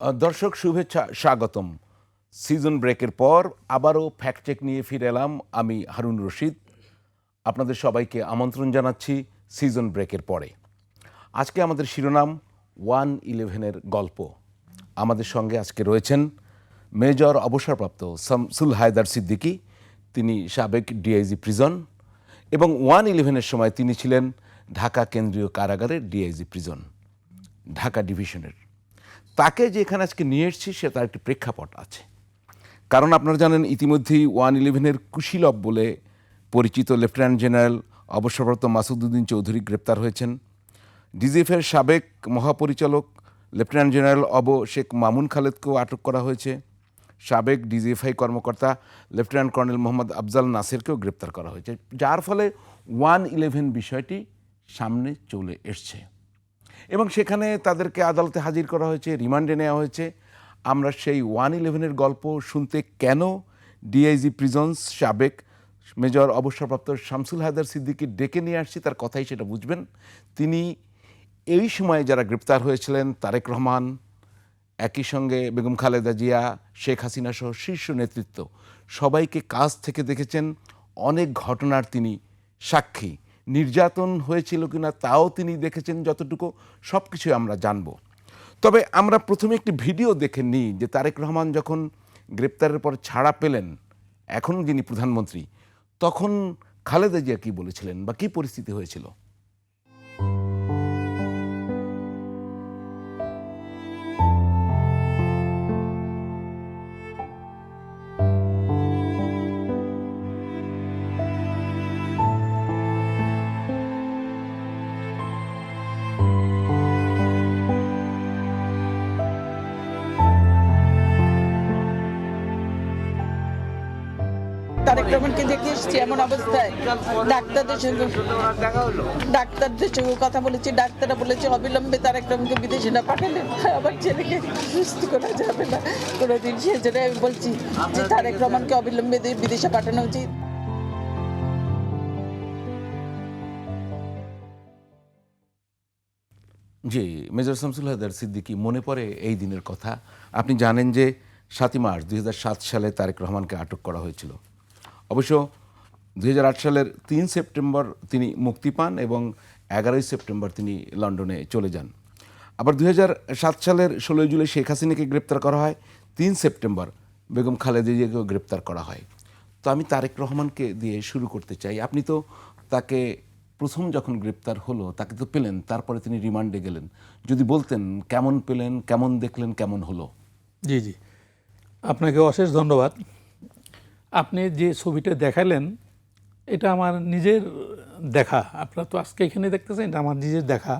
দর্শক শুভেচ্ছা, স্বাগতম। সিজন ব্রেকের পর আবারও ফ্যাক্ট চেক নিয়ে ফিরে এলাম আমি হারুন রশিদ। আপনাদের সবাইকে আমন্ত্রণ জানাচ্ছি সিজন ব্রেকের পরে। আজকে আমাদের শিরোনাম 1/11-এর গল্প। আমাদের সঙ্গে আজকে রয়েছেন মেজর অবসরপ্রাপ্ত শামসুল হায়দার সিদ্দিকী, তিনি সাবেক ডিআইজি প্রিজন, এবং 1/11-এর সময় তিনি ছিলেন ঢাকা কেন্দ্রীয় কারাগারের ডিআইজি প্রিজন, ঢাকা ডিভিশনের। তাকে যে এখানে আজকে নিয়ে এসেছি সে তার একটি প্রেক্ষাপট আছে। কারণ আপনারা জানেন ইতিমধ্যেই 1/11-এর কুশীলব বলে পরিচিত লেফটেন্যান্ট জেনারেল অবসরপ্রাপ্ত মাসুদউদ্দিন চৌধুরী গ্রেপ্তার হয়েছেন। ডিজিএফের সাবেক মহাপরিচালক লেফটেন্যান্ট জেনারেল শেখ মামুন খালেদকেও আটক করা হয়েছে। সাবেক ডিজিএফআই কর্মকর্তা লেফটেন্যান্ট কর্নেল মোহাম্মদ আফজাল নাসেরকেও গ্রেপ্তার করা হয়েছে, যার ফলে 1/11 বিষয়টি সামনে চলে এসছে এবং সেখানে তাদেরকে আদালতে হাজির করা হয়েছে, রিমান্ডে নেওয়া হয়েছে। আমরা সেই 1/11-এর গল্প শুনতে কেন ডিআইজি প্রিজনস সাবেক মেজর অবসরপ্রাপ্ত শামসুল হায়দার সিদ্দিকী ডেকে নিয়ে আসছি, তার কথাই সেটা বুঝবেন। তিনি এই সময়ে যারা গ্রেপ্তার হয়েছিলেন, তারেক রহমান, একই সঙ্গে বেগম খালেদা জিয়া, শেখ হাসিনা সহ শীর্ষ নেতৃত্ব সবাইকে কাছ থেকে দেখেছেন। অনেক ঘটনার তিনি সাক্ষী। নির্যাতন হয়েছিল কিনা তাও তিনি দেখেছেন যতটুকু, সব কিছুই আমরা জানব। তবে আমরা প্রথমে একটি ভিডিও দেখে নিই যে তারেক রহমান যখন গ্রেপ্তারের পর ছাড়া পেলেন, এখন যিনি প্রধানমন্ত্রী, তখন খালেদা জিয়া কী বলেছিলেন বা কী পরিস্থিতি হয়েছিল। তারেক রহমানকে দেখে এসেছি এমন অবস্থায়, ডাক্তারদের সঙ্গে কথা বলেছি। ডাক্তাররা বলেছে অবিলম্বে তারেক রহমানকে বিদেশে না পাঠালে আমার ছেলেকে সুস্থ করা যাবে না কোনোদিন। সেজন্য আমি বলছি যে তারেক রহমানকে অবিলম্বে বিদেশে পাঠানো উচিত। জি, মেজর শামসুল হায়দার সিদ্দিকী, মনে পড়ে এই দিনের কথা। আপনি জানেন যে 7 মার্চ 2007 সালে তারেক রহমানকে আটক করা হয়েছিল। অবশ্য 2008 সালের 3 সেপ্টেম্বর তিনি মুক্তি পান এবং 11 সেপ্টেম্বর তিনি লন্ডনে চলে যান। আবার 2007 সালের 16 জুলাই শেখ হাসিনাকে গ্রেপ্তার করা হয়। 3 সেপ্টেম্বর বেগম খালেদা জিয়াকেও গ্রেপ্তার করা হয়। তো আমি তারেক রহমানকে দিয়ে শুরু করতে চাই। আপনি তো তাকে প্রথম যখন গ্রেপ্তার হলো তাকে তো পেলেন, তারপরে তিনি রিমান্ডে গেলেন। যদি বলতেন কেমন পেলেন, কেমন দেখলেন, কেমন হলো। জি জি, আপনাকে অশেষ ধন্যবাদ। আপনি যে ছবিটা দেখালেন এটা আমার নিজের দেখা। আপনারা তো আজকে এখানে দেখতেছেন, এটা আমার নিজের দেখা।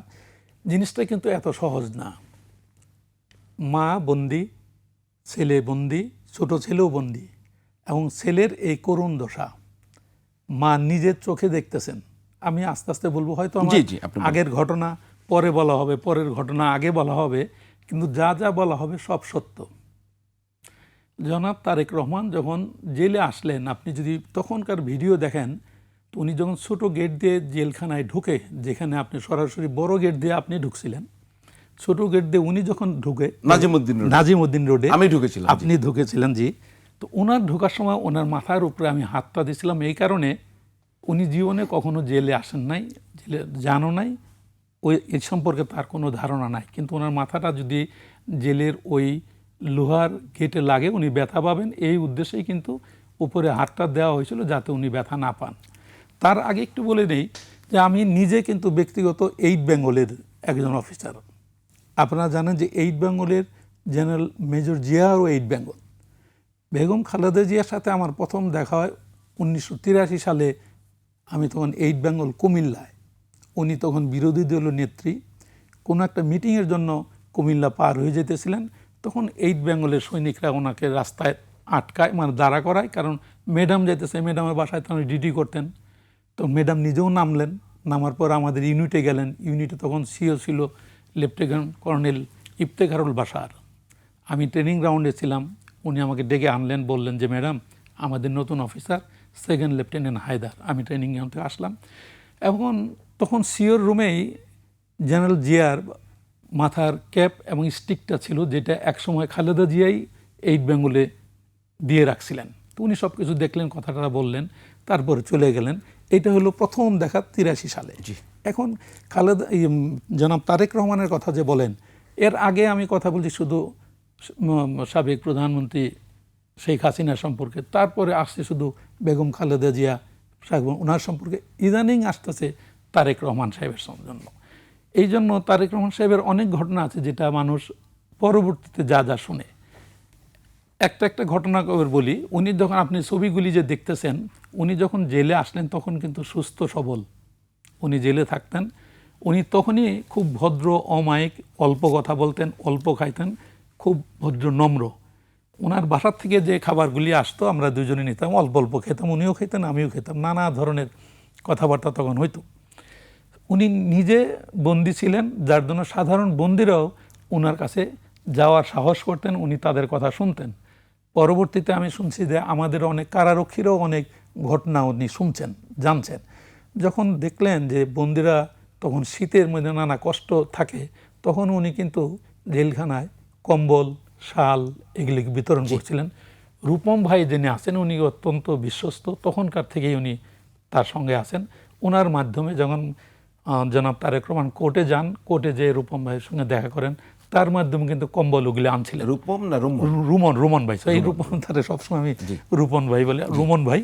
জিনিসটা কিন্তু এত সহজ না। মা বন্দি, ছেলে বন্দি, ছোট ছেলেও বন্দি, এবং ছেলের এই করুণ দশা মা নিজের চোখে দেখতেছেন। আমি আস্তে আস্তে বলবো, হয়তো আমার আগের ঘটনা পরে বলা হবে, পরের ঘটনা আগে বলা হবে, কিন্তু যা যা বলা হবে সব সত্য। জনাব তারেক রহমান যখন জেলে আসলেন, আপনি যদি তখনকার ভিডিও দেখেন, তো উনি যখন ছোট গেট দিয়ে জেলখানায় ঢুকে, যেখানে আপনি সরাসরি বড় গেট দিয়ে আপনি ঢুকছিলেন, ছোট গেট দিয়ে উনি যখন ঢুকে নাজিমউদ্দিন রোডে আমি ঢুকেছিলাম, আপনি ঢুকেছিলেন। জি, তো ওনার ঢোকার সময় ওনার মাথার উপরে আমি হাতটা দিয়েছিলাম। এই কারণে উনি জীবনে কখনো জেলে আসেন নাই, জেলে জানো নাই, ওই এ সম্পর্কে তার কোনো ধারণা নাই। কিন্তু ওনার মাথাটা যদি জেলের ওই লোহার গেটে লাগে উনি ব্যথা পাবেন, এই উদ্দেশ্যেই কিন্তু উপরে হাতটা দেওয়া হয়েছিল যাতে উনি ব্যথা না পান। তার আগে একটু বলে নেই যে আমি নিজে কিন্তু ব্যক্তিগত 8 বেঙ্গলের একজন অফিসার। আপনারা জানেন যে 8 বেঙ্গলের general major Xiao 8 Bengal. Begum Khaleda জিয়ার সাথে আমার প্রথম দেখা হয় 1983 সালে। আমি তখন 8 বেঙ্গল কুমিল্লায়, উনি তখন বিরোধী দলীয় নেত্রী, কোনো একটা মিটিংয়ের জন্য কুমিল্লা পার হয়ে যেতেছিলেন। তখন 8 বেঙ্গলের সৈনিকরা ওনাকে রাস্তায় আটকায়, মানে দাঁড়া করায়, কারণ ম্যাডাম যাইতেছে, ম্যাডামের বাসায় তো উনি ডিউটি করতেন। তো ম্যাডাম নিজেও নামলেন, নামার পর আমাদের ইউনিটে গেলেন। ইউনিটে তখন সিও ছিল লেফটেন্যান্ট কর্নেল ইফতেখারুল বাশার। আমি ট্রেনিং গ্রাউন্ডে ছিলাম। উনি আমাকে ডেকে আনলেন, বললেন যে ম্যাডাম আমাদের নতুন অফিসার সেকেন্ড লেফটেন্যান্ট হায়দার। আমি ট্রেনিং গ্রাউন্ড থেকে আসলাম। এবং তখন সিওর রুমেই জেনারেল জিয়ার মাথার ক্যাপ এবং স্টিকটা ছিল, যেটা একসময় খালেদা জিয়াই 8 বেঙ্গলে দিয়ে রাখছিলেন। তো উনি সব কিছু দেখলেন, কথাটা বললেন, তারপরে চলে গেলেন। এটা হলো প্রথম দেখা 83 সালে। এখন খালেদা জনাব তারেক রহমানের কথা যে বলেন, এর আগে আমি কথা বলছি শুধু সাবেক প্রধানমন্ত্রী শেখ হাসিনা সম্পর্কে, তারপরে আসছে শুধু বেগম খালেদা জিয়া ওনার সম্পর্কে, ইদানিং আসতেছে তারেক রহমান সাহেবের জন্য। এই জন্য তারেক রহমান সাহেবের অনেক ঘটনা আছে যেটা মানুষ পরবর্তীতে যা যা শুনে। একটা ঘটনা বলি, উনি যখন, আপনি ছবিগুলি যে দেখতেছেন, উনি যখন জেলে আসলেন তখন কিন্তু সুস্থ সবল উনি জেলে থাকতেন। উনি তখনই খুব ভদ্র, অমায়িক, অল্প কথা বলতেন, অল্প খাইতেন, খুব ভদ্র নম্র। ওনার বাসার থেকে যে খাবারগুলি আসতো আমরা দুজনে নিতাম, অল্প অল্প খেতাম, উনিও খেতেন আমিও খেতাম, নানা ধরনের কথাবার্তা তখন হইতো। উনি নিজে বন্দী ছিলেন, যার জন্য সাধারণ বন্দীরাও ওনার কাছে যাওয়ার সাহস করতেন, উনি তাদের কথা শুনতেন। পরবর্তীতে আমি শুনছি যে আমাদের অনেক কারারক্ষীরাও অনেক ঘটনা উনি শুনছেন, জানছেন। যখন দেখলেন যে বন্দীরা তখন শীতের মধ্যে নানা কষ্ট থাকে, তখন উনি কিন্তু জেলখানায় কম্বল, শাল এগুলি বিতরণ করছিলেন। রূপম ভাই যিনি আছেন উনি অত্যন্ত বিশ্বস্ত, তখনকার থেকেই উনি তার সঙ্গে আছেন। ওনার মাধ্যমে যখন জনাব তারেক রহমান কোর্টে যান, কোর্টে যে রূপম ভাইয়ের সঙ্গে দেখা করেন, তার মাধ্যমে কিন্তু কম্বল ওগুলি আনছিলেন। রূপম না রুমন ভাই, এই রূপম তারে সবসময় আমি রূপন ভাই বলে, রুমন ভাই।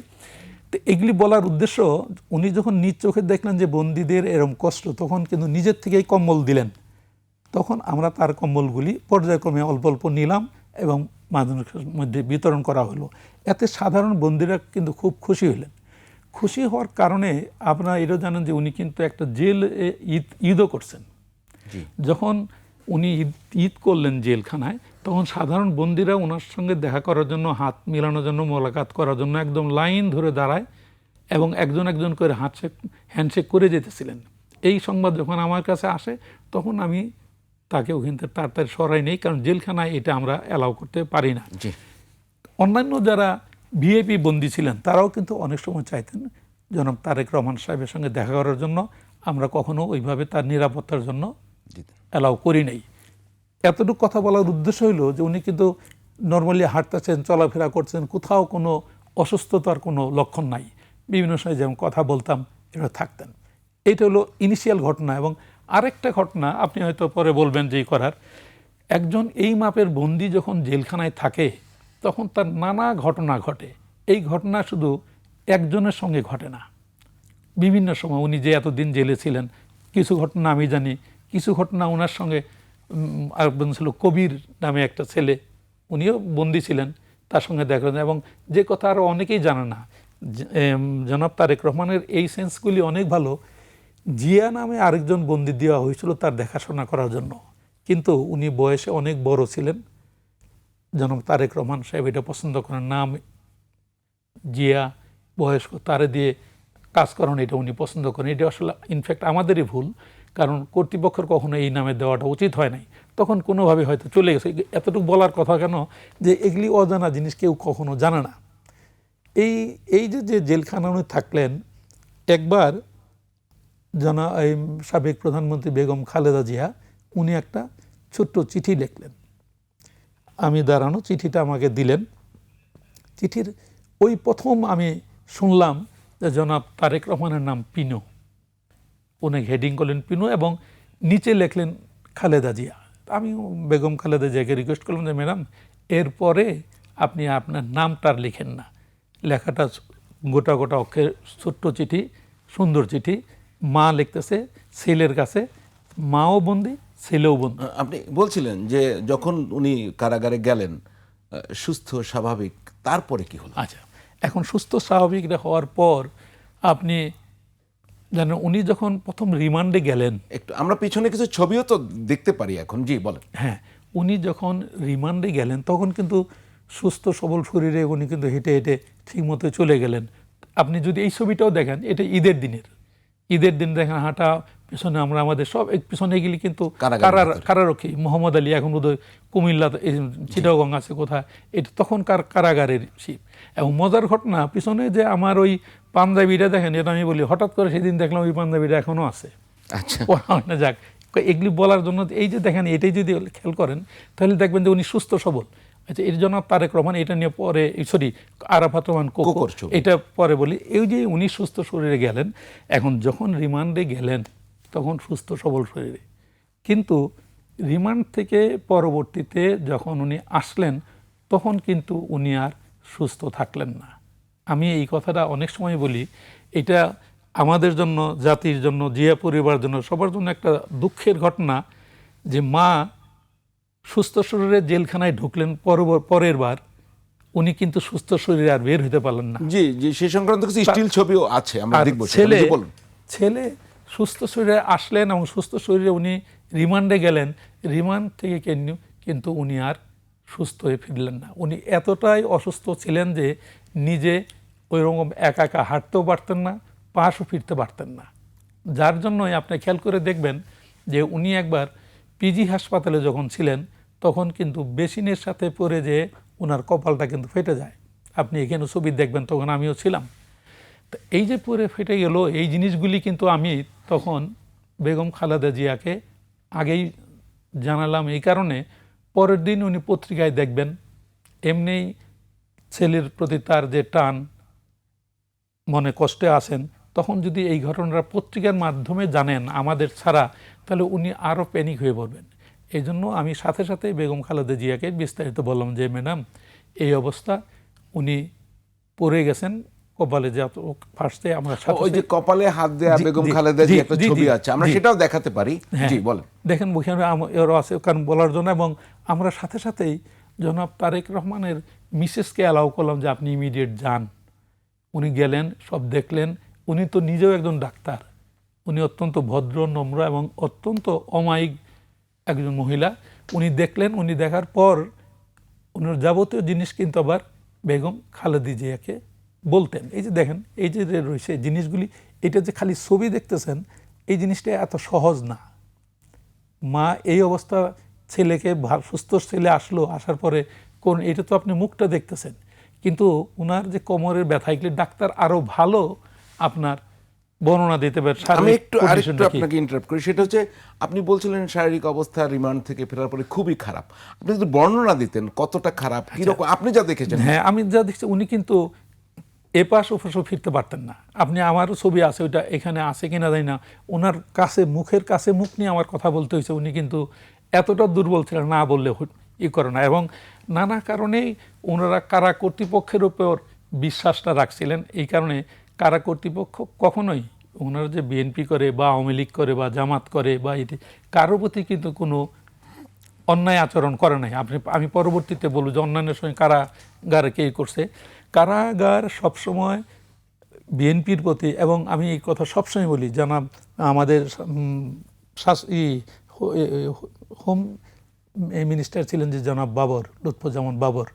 তো এগুলি বলার উদ্দেশ্য, উনি যখন নিজ চোখে দেখলেন যে বন্দীদের এরকম কষ্ট, তখন কিন্তু নিজের থেকেই কম্বল দিলেন। তখন আমরা তার কম্বলগুলি পর্যায়ক্রমে অল্প অল্প নিলাম এবং মানুষের মধ্যে বিতরণ করা হলো। এতে সাধারণ বন্দীরা কিন্তু খুব খুশি হলেন। খুশি হওয়ার কারণে আপনারা এটাও জানেন যে উনি কিন্তু একটা জেল ঈদও করছেন। যখন উনি ঈদ করলেন জেলখানায়, তখন সাধারণ বন্দীরা ওনার সঙ্গে দেখা করার জন্য, হাত মেলানোর জন্য, মোলাকাত করার জন্য একদম লাইন ধরে দাঁড়ায় এবং একজন একজন করে হ্যান্ডশেক করে যেতেছিলেন। এই সংবাদ যখন আমার কাছে আসে, তখন আমি তাকে ওখান থেকে তাড়াতাড়ি সরাই নেই, কারণ জেলখানায় এটা আমরা অ্যালাউ করতে পারি না। অন্যান্য যারা ভিআইপি বন্দী ছিলেন তারাও কিন্তু অনেক সময় চাইতেন জনাব তারেক রহমান সাহেবের সঙ্গে দেখা করার জন্য, আমরা কখনো ওইভাবে তার নিরাপত্তার জন্য অ্যালাউ করি নাই। এতটুকু কথা বলার উদ্দেশ্য হলো যে উনি কিন্তু নর্মালি হাঁটতেছেন, চলাফেরা করছেন, কোথাও কোনো অসুস্থতার কোনো লক্ষণ নাই। বিভিন্ন সময় যেমন কথা বলতাম এটা থাকতেন। এইটা হলো ইনিশিয়াল ঘটনা। এবং আরেকটা ঘটনা আপনি হয়তো পরে বলবেন যে করার, একজন এই মাপের বন্দী যখন জেলখানায় থাকে তখন তার নানা ঘটনা ঘটে। এই ঘটনা শুধু একজনের সঙ্গে ঘটে না, বিভিন্ন সময় উনি যে এতদিন জেলে ছিলেন, কিছু ঘটনা আমি জানি, কিছু ঘটনা ওনার সঙ্গে আরেকজন ছিল কবির নামে একটা ছেলে, উনিও বন্দী ছিলেন, তার সঙ্গে দেখা যায়। এবং যে কথা আরও অনেকেই জানে না, জনাব তারেক রহমানের এই সেন্সগুলি অনেক ভালো। জিয়া নামে আরেকজন বন্দী দেওয়া হয়েছিল তার দেখাশোনা করার জন্য, কিন্তু উনি বয়সে অনেক বড় ছিলেন। জনাব তারেক রহমান সাহেব এটা পছন্দ করেন না, জিয়া বয়স্ক, তারে দিয়ে কাজ করানো এটা উনি পছন্দ করেন। এটা আসলে ইনফ্যাক্ট আমাদেরই ভুল, কারণ কর্তৃপক্ষের কখনো এই নামে দেওয়াটা উচিত হয় নাই। তখন কোনোভাবে হয়তো চলে গেছে। এতটুকু বলার কথা কেন যে এগুলি অজানা জিনিস, কেউ কখনো জানে না। এই যে জেলখানা উনি থাকলেন, একবার এই সাবেক প্রধানমন্ত্রী বেগম খালেদা জিয়া উনি একটা ছোট্ট চিঠি লিখলেন, আমি দাঁড়ানো, চিঠিটা আমাকে দিলেন। চিঠির ওই প্রথম আমি শুনলাম যে জনাব তারেক রহমানের নাম পিনু, উনি হেডিং করলেন পিনু এবং নিচে লিখলেন খালেদা জিয়া। আমি বেগম খালেদা জিয়াকে রিকোয়েস্ট করলাম যে ম্যাডাম এরপরে আপনি আপনার নামটার লিখেন না, লেখাটা গোটা গোটা অক্ষরে, ছোট্ট চিঠি, সুন্দর চিঠি, মা লিখতেছে ছেলের কাছে, মাও বন্দি, ছেলেও বন্দি। আপনি বলছিলেন যে যখন উনি কারাগারে গেলেন সুস্থ স্বাভাবিক, তারপরে কি হলো? আচ্ছা, এখন সুস্থ স্বাভাবিক হওয়ার পর আপনি জানেন উনি যখন প্রথম রিমান্ডে গেলেন, একটু আমরা পিছনে কিছু ছবিও তো দেখতে পারি এখন। জি বলেন। হ্যাঁ, উনি যখন রিমান্ডে গেলেন তখন কিন্তু সুস্থ সবল শরীরে উনি কিন্তু হেঁটে হেঁটে ঠিকমতো চলে গেলেন। আপনি যদি এই ছবিটাও দেখেন, এটা ঈদের দিন দেখেন, হাঁটা, পিছনে আমরা আমাদের সব পিছনে গেলে কিন্তু কারারক্ষী মোহাম্মদ আলী, এখন বোধহয় কুমিল্লা, চিটাগং আছে কোথায়, এটা তখনকার কারাগারের শিপ। এবং মজার ঘটনা, পিছনে যে আমার ওই পাঞ্জাবিটা দেখেন, এটা আমি বলি হঠাৎ করে সেদিন দেখলাম ওই পাঞ্জাবিটা এখনো আছে। আচ্ছা, যাক, এগুলি বলার জন্য এই যে দেখেন এটাই যদি খেয়াল করেন তাহলে দেখবেন যে উনি সুস্থ সবল। আচ্ছা, এর জন্য তারেক রহমান এটা নিয়ে পরে, সরি আরাফাত রহমান কোকর, এটা পরে বলি। এই যে উনি সুস্থ শরীরে গেলেন, এখন যখন রিমান্ডে গেলেন তখন সুস্থ সবল শরীরে, কিন্তু রিমান্ড থেকে পরবর্তীতে যখন উনি আসলেন তখন কিন্তু উনি আর সুস্থ থাকলেন না। আমি এই কথাটা অনেক সময় বলি, এটা আমাদের জন্য, জাতির জন্য, জিয়া পরিবারের জন্য, সবার জন্য একটা দুঃখের ঘটনা যে মা সুস্থ শরীরে জেলখানায় ঢুকলেন, পরের বার উনি কিন্তু সুস্থ শরীরে আর বের হতে পারলেন না। জি জি, সেই সংক্রান্ত কিছু স্টিল ছবিও আছে, আমরা দেখব। ছেলে সুস্থ শরীরে আসলেন এবং সুস্থ শরীরে উনি রিমান্ডে গেলেন, রিমান্ড থেকে কিন্তু উনি আর সুস্থ হয়ে ফিরলেন না। উনি এতটাই অসুস্থ ছিলেন যে নিজে ওই রকম একা একা হাঁটতেও পারতেন না, পাশও ফিরতে পারতেন না। যার জন্যই আপনি খেয়াল করে দেখবেন যে উনি একবার পিজি হাসপাতালে যখন ছিলেন তখন কিন্তু বেসিনের সাথে পড়ে যে ওনার কপালটা কিন্তু ফেটে যায়। আপনি এখানে ছবি দেখবেন, তখন আমিও ছিলাম। তো এই যে পরে ফেটে গেল, এই জিনিসগুলি কিন্তু আমি তখন বেগম খালেদা জিয়াকে আগেই জানালাম। এই কারণে পরের দিন উনি পত্রিকায় দেখবেন, এমনি ছেলের প্রতি তার যে টান, মনে কষ্টে আছেন, তখন যদি এই ঘটনাটা পত্রিকার মাধ্যমে জানেন আমাদের ছাড়া, তাহলে উনি আরও প্যানিক হয়ে পড়বেন। এই জন্য আমি সাথে সাথে বেগম খালেদা জিয়াকে বিস্তারিত বললাম যে ম্যাডাম এই অবস্থা, উনি পড়ে গেছেন, কপালে যে ফার্স্টে আমরা ওই যে কপালে হাত দেয়া বেগম খালেদা জিয়া একটা ছবি আছে, আমরা সেটাও দেখাতে পারি। জি বলেন। দেখেন ওখানে আছে কারণ বলার জন্য, এবং আমরা সাথে সাথেই জনাব তারেক রহমানের মিসেসকে অ্যালাউ করলাম যে আপনি ইমিডিয়েট যান। উনি গেলেন, সব দেখলেন। উনি তো নিজেও একজন ডাক্তার, উনি অত্যন্ত ভদ্র, নম্র এবং অত্যন্ত অমায়িক একজন মহিলা। উনি দেখলেন, উনি দেখার পর ওনার যাবতীয় জিনিস কিন্তু আবার বেগম খালেদা জিয়াকে বলতেন। এই যে দেখেন, এই যে রয়েছে জিনিসগুলি, এটা যে খালি ছবি দেখতেছেন, এই জিনিসটা এত সহজ না। মা এই অবস্থা, ছেলেকে সুস্থ ছেলে আসলো, আসার পরে কোন, এটা তো আপনি মুখটা দেখতেছেন, কিন্তু ওনার যে কোমরের ব্যথা, এগুলি ডাক্তার আরো ভালো আপনার বর্ণনা দিতে পারে। আমি একটু আরেকটু আপনাকে ইন্টারাপ্ট করি, সেটা হচ্ছে আপনি বলছিলেন শারীরিক অবস্থা রিমান্ড থেকে ফেরার পরে খুবই খারাপ। আপনি যদি বর্ণনা দিতেন কতটা খারাপ, কিরকম আপনি যা দেখেছেন। হ্যাঁ, আমি যা দেখছি, উনি কিন্তু এপাশ ওপাশও ফিরতে পারতেন না। আপনি, আমারও ছবি আছে, ওইটা এখানে আছে কিনা জানি না, ওনার কাছে, মুখের কাছে মুখ নিয়ে আমার কথা বলতে হয়েছে। উনি কিন্তু এতটা দুর্বল ছিলেন, না বললে ই করে না। এবং নানা কারণেই ওনারা কারা কর্তৃপক্ষের উপর বিশ্বাসটা রাখছিলেন। এই কারণে কারা কর্তৃপক্ষ কখনোই ওনারা যে বিএনপি করে বা আওয়ামী লীগ করে বা জামাত করে বা এটি, কারোর প্রতি কিন্তু কোনো অন্যায় আচরণ করে নাই। আমি পরবর্তীতে বলব যে অন্যান্যের সঙ্গে কারাগারে কে করছে। কারাগার সবসময় বিএনপির প্রতি, এবং আমি এই কথা সবসময় বলি, জানাব আমাদের হোম মিনিস্টার ছিলেন যে জনাব বাবর, লুৎফুজ্জামান বাবর,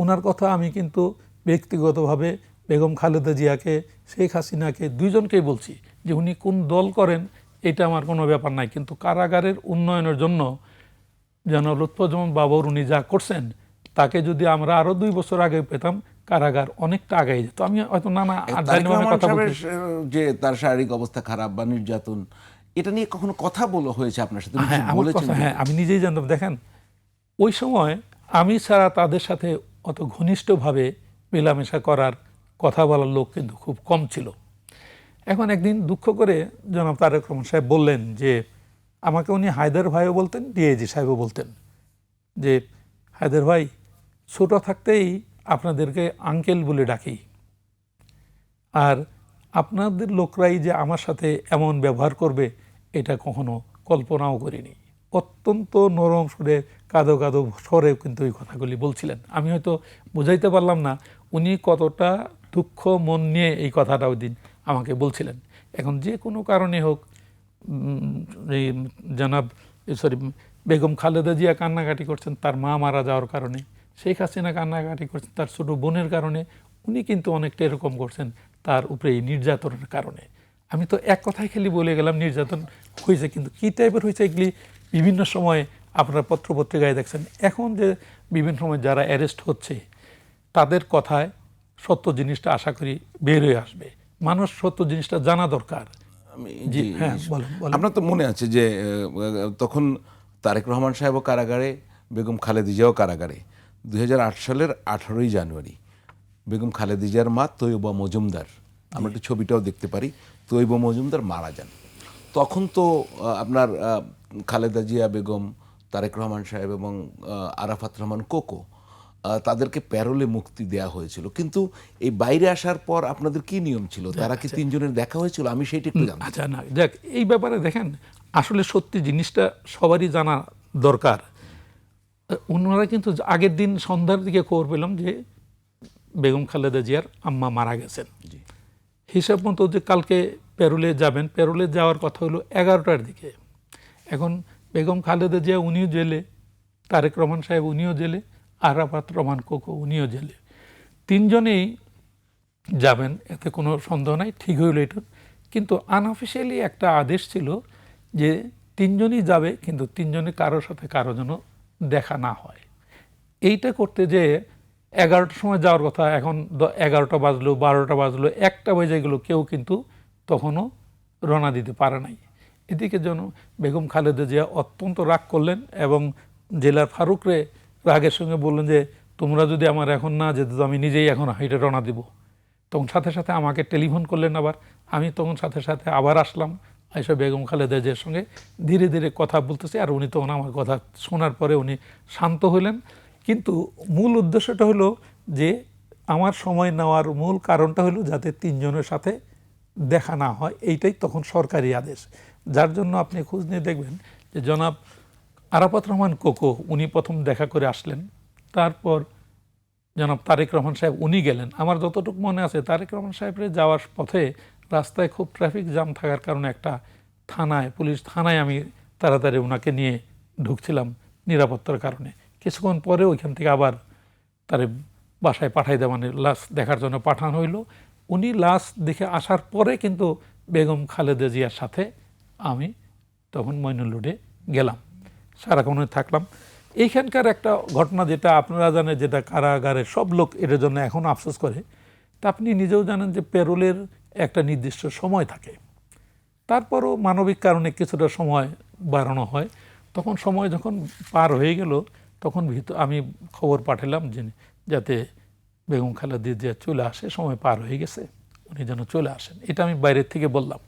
ওনার কথা আমি কিন্তু ব্যক্তিগতভাবে বেগম খালেদা জিয়াকে, শেখ হাসিনাকে, দুইজনকেই বলছি যে উনি কোন দল করেন এটা আমার কোনো ব্যাপার নাই, কিন্তু কারাগারের উন্নয়নের জন্য জনাব লুৎফুজ্জামান বাবর উনি যা করছেন, তাকে যদি আমরা আরো 2 বছর আগে পেতাম, কারাগার অনেকটা আগে যেত। আমি হয়তো নানা কথা বলছি যে তার শারীরিক অবস্থা খারাপ বা নির্যাতন, এটা নিয়ে কখনো কথা বলা হয়েছে আপনার সাথে? হ্যাঁ, আমি নিজেই জানতাম। দেখেন ওই সময় আমি ছাড়া তাদের সাথে অত ঘনিষ্ঠভাবে মেলামেশা করার, কথা বলার লোক কিন্তু খুব কম ছিল। এখন একদিন দুঃখ করে জনাব তারেক রহমান সাহেব বললেন যে, আমাকে উনি হায়দার ভাইও বলতেন, ডিআইজি সাহেবও বলতেন, যে হায়দার ভাই, ছোট থাকতেই আপনাদেরকে আঙ্কেল বলে ডাকি, আর আপনাদের লোকরাই যে আমার সাথে এমন ব্যবহার করবে এটা কখনো কল্পনাও করিনি। অত্যন্ত নরম সুরে, কাঁদো কাঁদো স্বরে কিন্তু এই কথাগুলি বলছিলেন। আমি হয়তো বুঝাইতে পারলাম না উনি কতটা দুঃখ মন নিয়ে এই কথাটা ওই দিন আমাকে বলছিলেন। এখন যে কোনো কারণে হোক, এই বেগম খালেদা জিয়া কান্নাকাটি করছেন তার মা মারা যাওয়ার কারণে, শেখ হাসিনা কান্নাকাটি করছেন তার ছোট বোনের কারণে, উনি কিন্তু অনেকটা এরকম করছেন তার উপরে এই নির্যাতনের কারণে। আমি তো এক কথায় খালি বলে গেলাম নির্যাতন হয়েছে, কিন্তু কী টাইপের হয়েছে এগুলি বিভিন্ন সময় আপনারা পত্রপত্রিকায় দেখছেন। এখন যে বিভিন্ন সময় যারা অ্যারেস্ট হচ্ছে, তাদের কথায় সত্য জিনিসটা আশা করি বের হয়ে আসবে। মানুষ সত্য জিনিসটা জানা দরকার। জি, হ্যাঁ, বলেন, বলেন। আপনার তো মনে আছে যে তখন তারেক রহমান সাহেবও কারাগারে, বেগম খালেদা জিয়াও কারাগারে। 2008 সালের 18ই জানুয়ারি বেগম খালেদা জিয়ার মা তৈয়বা মজুমদার, আমরা একটু ছবিটাও দেখতে পারি, তৈয়বা মজুমদার মারা যান। তখন তো আপনার খালেদা জিয়া বেগম, তারেক রহমান সাহেব এবং আরাফাত রহমান কোকো তাদেরকে প্যারোলে মুক্তি দেয়া হয়েছিল, কিন্তু এই বাইরে আসার পর আপনাদের কি নিয়ম ছিল? তারা কি তিনজনের দেখা হয়েছিল? আমি সেইটা একটু জানতে চাই। আচ্ছা, না দেখ, এই ব্যাপারে দেখেন আসলে সত্যি জিনিসটা সবারই জানা দরকার। ওনারা কিন্তু আগের দিন সন্ধ্যার দিকে খবর পেলাম যে বেগম খালেদা জিয়ার আম্মা মারা গেছেন। হিসাব মতো যে কালকে প্যারোলে যাবেন, প্যারোলে যাওয়ার কথা হলো 11টার দিকে। এখন বেগম খালেদা জিয়া উনিও জেলে, তারেক রহমান সাহেব উনিও জেলে, আরাফাত রহমান কোকো উনিও জেলে, তিনজনেই যাবেন, এতে কোনো সন্দেহ নাই, ঠিক হইল এটা। কিন্তু আনঅফিসিয়ালি একটা আদেশ ছিল যে তিনজনই যাবে, কিন্তু তিনজনে কারোর সাথে কারো যেন দেখা না হয়। এইটা করতে যে 11টার সময় যাওয়ার কথা, এখন 11টা বাজলো, 12টা বাজলো, 1টা বেজে গেলো, কেউ কিন্তু তখনও রওনা দিতে পারে নাই। এদিকে যেন বেগম খালেদা জিয়া অত্যন্ত রাগ করলেন এবং জেলার ফারুকরে রাগের সঙ্গে বললেন যে তোমরা যদি আমার এখন না যেত আমি নিজেই এখন হাইটে রওনা দিব। তখন সাথে সাথে আমাকে টেলিফোন করলেন আবার, আমি তখন সাথে সাথে আবার আসলাম, এসে বেগম খালেদা জিয়ার সঙ্গে ধীরে ধীরে কথা বলতেছি। আর উনি তখন আমার কথা শোনার পরে উনি শান্ত হলেন। কিন্তু মূল উদ্দেশ্যটা হলো যে আমার সময় নেওয়ার মূল কারণটা হলো যাতে তিনজনের সাথে দেখা না হয়, এইটাই তখন সরকারি আদেশ। যার জন্য আপনি খোঁজ নিয়ে দেখবেন যে জনাব আরাফাত রহমান কোকো উনি প্রথম দেখা করে আসলেন, তারপর জনাব তারেক রহমান সাহেব উনি গেলেন। আমার যতটুকু মনে আছে তারেক রহমান সাহেবের যাওয়ার পথে রাস্তায় খুব ট্রাফিক জ্যাম থাকার কারণে একটা থানায়, পুলিশ থানায় আমি তাড়াতাড়ি ওনাকে নিয়ে ঢুকছিলাম নিরাপত্তার কারণে। কিছুক্ষণ পরে ওইখান থেকে আবার তারে বাসায় পাঠাই দেওয়া, মানে লাশ দেখার জন্য পাঠানো হইল। উনি লাশ দেখে আসার পরে কিন্তু বেগম খালেদা জিয়ার সাথে আমি তখন মইনুল রোডে গেলাম, সারাক্ষণ থাকলাম। এইখানকার একটা ঘটনা যেটা আপনারা জানেন, যেটা কারাগারের সব লোক এটার জন্য এখন আফসোস করে, তা আপনি নিজেও জানেন যে প্যারোলের একটা নির্দিষ্ট সময় থাকে, তারপরও মানবিক কারণে কিছুটা সময় বাড়ানো হয়। তখন সময় যখন পার হয়ে গেল তখন আমি খবর পাঠালাম যে যাতে বেগম খালেদা জিয়া চলে আসে, সময় পার হয়ে গেছে, উনি যেন চলে আসেন। এটা আমি বাইরের থেকে বললাম।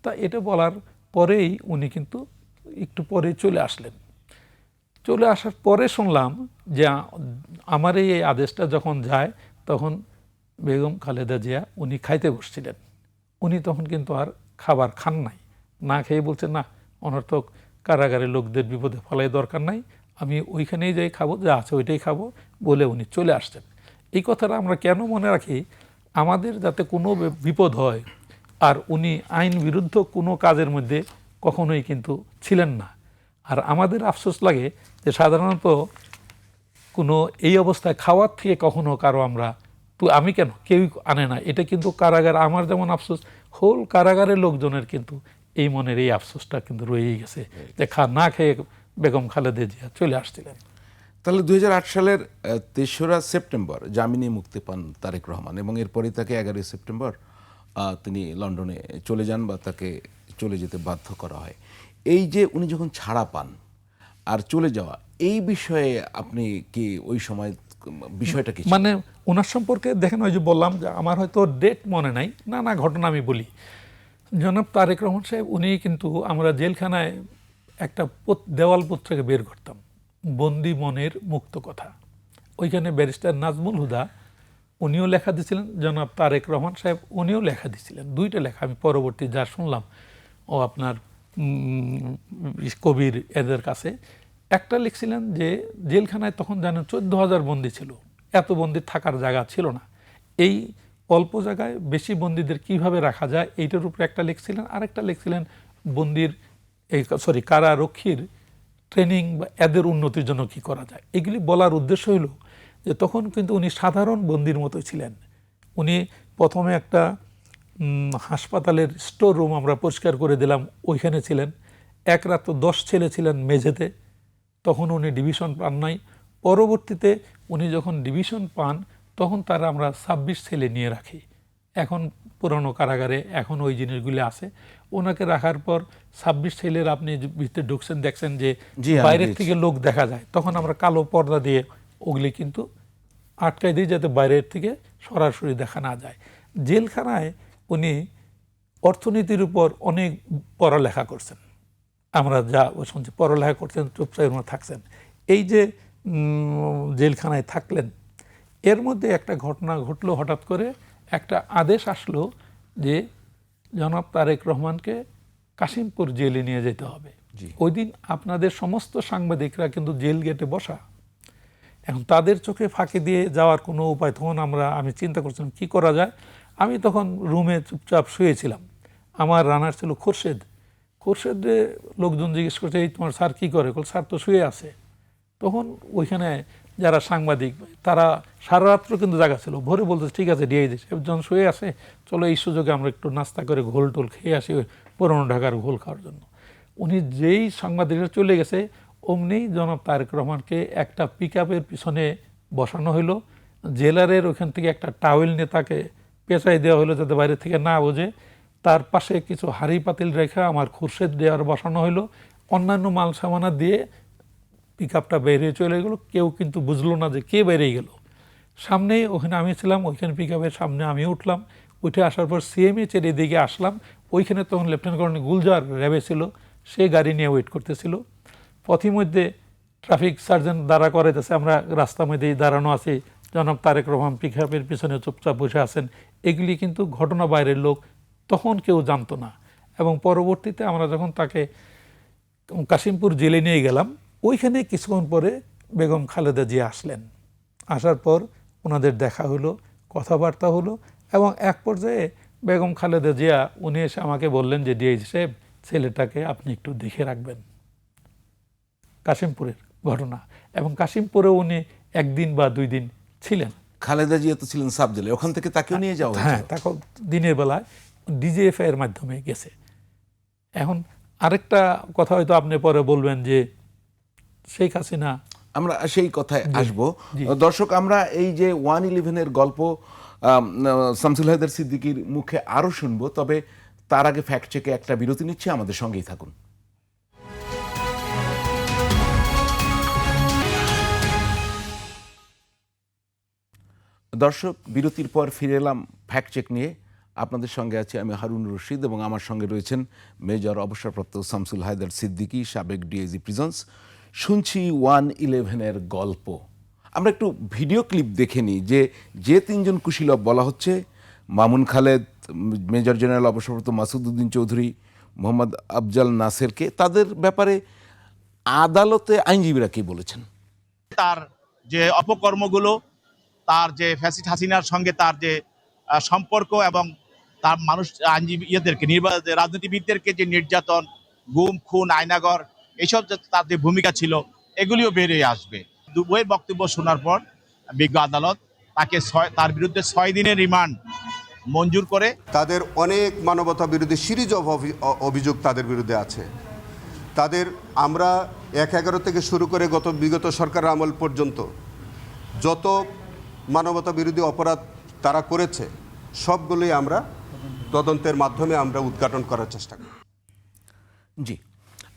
তা এটা বলার পরেই উনি কিন্তু একটু পরেই চলে আসলেন। চলে আসার পরে শুনলাম যে আমার এই আদেশটা যখন যায় তখন বেগম খালেদা জিয়া উনি খাইতে বসছিলেন। উনি তখন কিন্তু আর খাবার খান নাই, না খেয়ে বলছেন না অনর্থক কারাগারের লোকদের বিপদে ফেলাই দরকার নাই, আমি ওইখানেই যাই খাবো, যা আছে ওইটাই খাবো বলে উনি চলে আসছেন। এই কথাটা আমরা কেন মনে রাখি? আমাদের যাতে কোনো বিপদ হয়, আর উনি আইন বিরুদ্ধ কোনো কাজের মধ্যে কখনোই কিন্তু ছিলেন না। আর আমাদের আফসোস লাগে যে সাধারণত কোনো এই অবস্থায় খাওয়ার থেকে কখনো কারো আমরা আমি কেন কেউই আনে না, এটা কিন্তু কারাগার আমার যেমন আফসোস, হোল কারাগারের লোকজনের কিন্তু এই মনের এই আফসোসটা কিন্তু রয়েই গেছে যে না খেয়ে বেগম খালেদা জিয়া চলে আসছিলেন। তাহলে 2008 সালের 3রা সেপ্টেম্বর জামিনে মুক্তি পান তারেক রহমান এবং এরপরই তাকে 11ই সেপ্টেম্বর তিনি লন্ডনে চলে যান বা তাকে চলে যেতে বাধ্য করা হয়। এই যে উনি যখন ছাড়া পান আর চলে যাওয়া, এই বিষয়ে আপনি কি ওই সময় বিষয়টা কি? মানে ওনার সম্পর্কে দেখেন, ওই যে বললাম যে আমার হয়তো ডেট মনে নাই, নানা ঘটনা আমি বলি। জনাব তারেক রহমান সাহেব উনি কিন্তু, আমরা জেলখানায় একটা দেওয়াল পত্রিকা বের করতাম, বন্দি মনের মুক্ত কথা। ওইখানে ব্যারিস্টার নাজমুল হুদা উনিও লেখা দিয়েছিলেন, জনাব তারেক রহমান সাহেব উনিও লেখা দিয়েছিলেন, দুইটা লেখা আমি পরবর্তী যা শুনলাম ও আপনার কবির এদের কাছে। একটা লিখছিলেন যে জেলখানায় তখন জানেন 14,000 বন্দি ছিল, এত বন্দি থাকার জায়গা ছিল না, এই অল্প জায়গায় বেশি বন্দীদের কিভাবে রাখা যায় এইটার উপরে একটা লিখছিলেন। আরেকটা লিখছিলেন বন্দির কারারক্ষীর ট্রেনিং বা এদের উন্নতির জন্য কি করা যায়। এগুলি বলার উদ্দেশ্য হলো যে তখন কিন্তু উনি সাধারণ বন্দির মতোই ছিলেন। উনি প্রথমে একটা হাসপাতালের স্টোর রুম আমরা পরিষ্কার করে দিলাম, ওইখানে ছিলেন। এক রাত 10 ছেলে ছিলেন মেঝেতে, তখন উনি ডিভিশন পান নাই। পরবর্তীতে উনি যখন ডিভিশন পান তখন তারা আমরা 26 ছেলে নিয়ে রাখি, এখন পুরনো কারাগারে এখন ওই জিনিসগুলি আছে। ওনাকে রাখার পর 26 ছেলের আপনি ভিতরে ঢুকছেন, দেখছেন যে জি, আমি বাইরের দেখছি। থেকে লোক দেখা যায়, তখন আমরা কালো পর্দা দিয়ে ওগুলি কিন্তু আটকাই দিই যাতে বাইরের থেকে সরাসরি দেখা না যায়। জেলখানায় উনি অর্থনীতির উপর অনেক পড়ালেখা করছেন, আমরা যা শুনছি পড়ালেখা করছেন, চুপচাপ থাকছেন। এই যে জেলখানায় থাকলেন, এর মধ্যে একটা ঘটনা ঘটলো, হঠাৎ করে একটা আদেশ আসলো যে জনাব তারেক রহমানকে কাশিমপুর জেলে নিয়ে যেতে হবে। ওই দিন আপনাদের সমস্ত সাংবাদিকরা কিন্তু জেল গেটে বসা। এখন তাদের চোখে ফাঁকি দিয়ে যাওয়ার কোনো উপায়, তখন আমি চিন্তা করছিলাম কি করা যায়। আমি তখন রুমে চুপচাপ শুয়েছিলাম। আমার রানার ছিল খোরশেদে লোকজন জিজ্ঞেস করছে, এই তোমার স্যার কী করে? স্যার তো শুয়ে আছে। তখন ওইখানে যারা সাংবাদিক তারা সারা রাত্র কিন্তু জায়গা ছিল, ভোরে বলতে ঠিক আছে ডিআইজি সাহেব যখন শুয়ে আসে, চলো এই সুযোগে আমরা একটু নাস্তা করে ঘোল টোল খেয়ে আসি, ওই পুরনো ঢাকার ঘোল খাওয়ার জন্য। উনি যেই সাংবাদিকরা চলে গেছে, অমনি জনাব তারেক রহমানকে একটা পিকআপের পিছনে বসানো হলো। জেলারের ওখান থেকে একটা টাওয়েল নিয়ে তাকে পেঁচাই দেওয়া হলো যাতে বাইরে থেকে না বোঝে। তার পাশে কিছু হাঁড়ি পাতিল রেখা আমার খুরশেদ দেওয়ার বসানো হলো। অন্যান্য মাল সামানা দিয়ে পিকআপটা বেরিয়ে চলে গেলো। কেউ কিন্তু বুঝলো না যে কে বেরিয়ে গেল। সামনেই ওখানে আমি ছিলাম, ওইখানে পিকআপের সামনে আমি উঠলাম। উঠে আসার পর সিএমএইচের এদিকে আসলাম। ওইখানে তখন লেফটেন্যান্ট কর্নেল গুলজার র্যাবে ছিল, সে গাড়ি নিয়ে ওয়েট করতেছিল। পথিমধ্যে ট্রাফিক সার্জেন্ট দাঁড়া করাইতেছে, আমরা রাস্তার মধ্যেই দাঁড়ানো আছি, জনাব তারেক রহমান পিকআপের পিছনে চুপচাপ বসে আছেন। এগুলি কিন্তু ঘটনা বাইরের লোক তখন কেউ জানতো না। এবং পরবর্তীতে আমরা যখন তাকে কাশিমপুর জেলে নিয়ে গেলাম, ওইখানে কিছুক্ষণ পরে বেগম খালেদা জিয়া আসলেন। আসার পর ওনাদের দেখা হলো, কথাবার্তা হলো, এবং এক পর্যায়ে বেগম খালেদা জিয়া উনি এসে আমাকে বললেন যে ডিআইজি সাহেব, ছেলেটাকে আপনি একটু দেখে রাখবেন। কাশিমপুরের ঘটনা, এবং কাশিমপুরে উনি একদিন বা 2 দিন ছিলেন। খালেদা জিয়া তো ছিলেন সাব জেলে, ওখান থেকে তাকেও নিয়ে যাওয়া হ্যাঁ, হয়েছিল। তাকে দিনের বেলায় ডিজিএফআই এর মাধ্যমে গেছে। এখন আরেকটা কথা হয়তো আপনি পরে বলবেন যে শেখ হাসিনা, আমরা সেই কথায় আসব। জি। দর্শক, আমরা এই যে 111-এর গল্প শামসুল হায়দার সিদ্দিকীর মুখে আরও শুনবো, তবে তার আগে ফ্যাক্ট চেকে একটা বিরতি নিচ্ছে, আমাদের সঙ্গেই থাকুন। দর্শক, বিরতির পর ফিরে এলাম ফ্যাক্ট চেক নিয়ে। আপনাদের সঙ্গে আছি আমি হারুন রশিদ, এবং আমার সঙ্গে রয়েছেন মেজর অবসরপ্রাপ্ত শামসুল হায়দার সিদ্দিকী, সাবেক ডিআইজি প্রিজন্স। শুনছি 111-এর গল্প। আমরা একটু ভিডিও ক্লিপ দেখে নিই যে 3 জন কুশীলব বলা হচ্ছে, মামুন খালেদ, মেজর জেনারেল অবসরপ্রাপ্ত মাসুদ উদ্দিন চৌধুরী, মোহাম্মদ আফজাল নাসেরকে, তাদের ব্যাপারে আদালতে আইনজীবীরা কি বলেছেন। তার যে অপকর্মগুলো, তার যে ফ্যাসিস্ট হাসিনার সঙ্গে তার যে সম্পর্ক, এবং তার মানুষ আইনজীবী রাজনীতিবিদদেরকে যে নির্যাতন, গুম, খুন, আয়নাগর, এইসব তার যে ভূমিকা ছিল, এগুলিও বেরিয়ে আসবে। দুবইয়ের বক্তব্য শোনার পর বিজ্ঞ আদালত তার বিরুদ্ধে 6 দিনের রিমান্ড মঞ্জুর করে। তাদের অনেক মানবতা বিরোধী সিরিজ অফ অভিযোগ তাদের বিরুদ্ধে আছে। তাদের আমরা 1/11 থেকে শুরু করে বিগত সরকার আমল পর্যন্ত যত মানবতা বিরোধী অপরাধ তারা করেছে, সবগুলোই আমরা তদন্তের মাধ্যমে আমরা উদ্ঘাটন করার চেষ্টা করি। জি,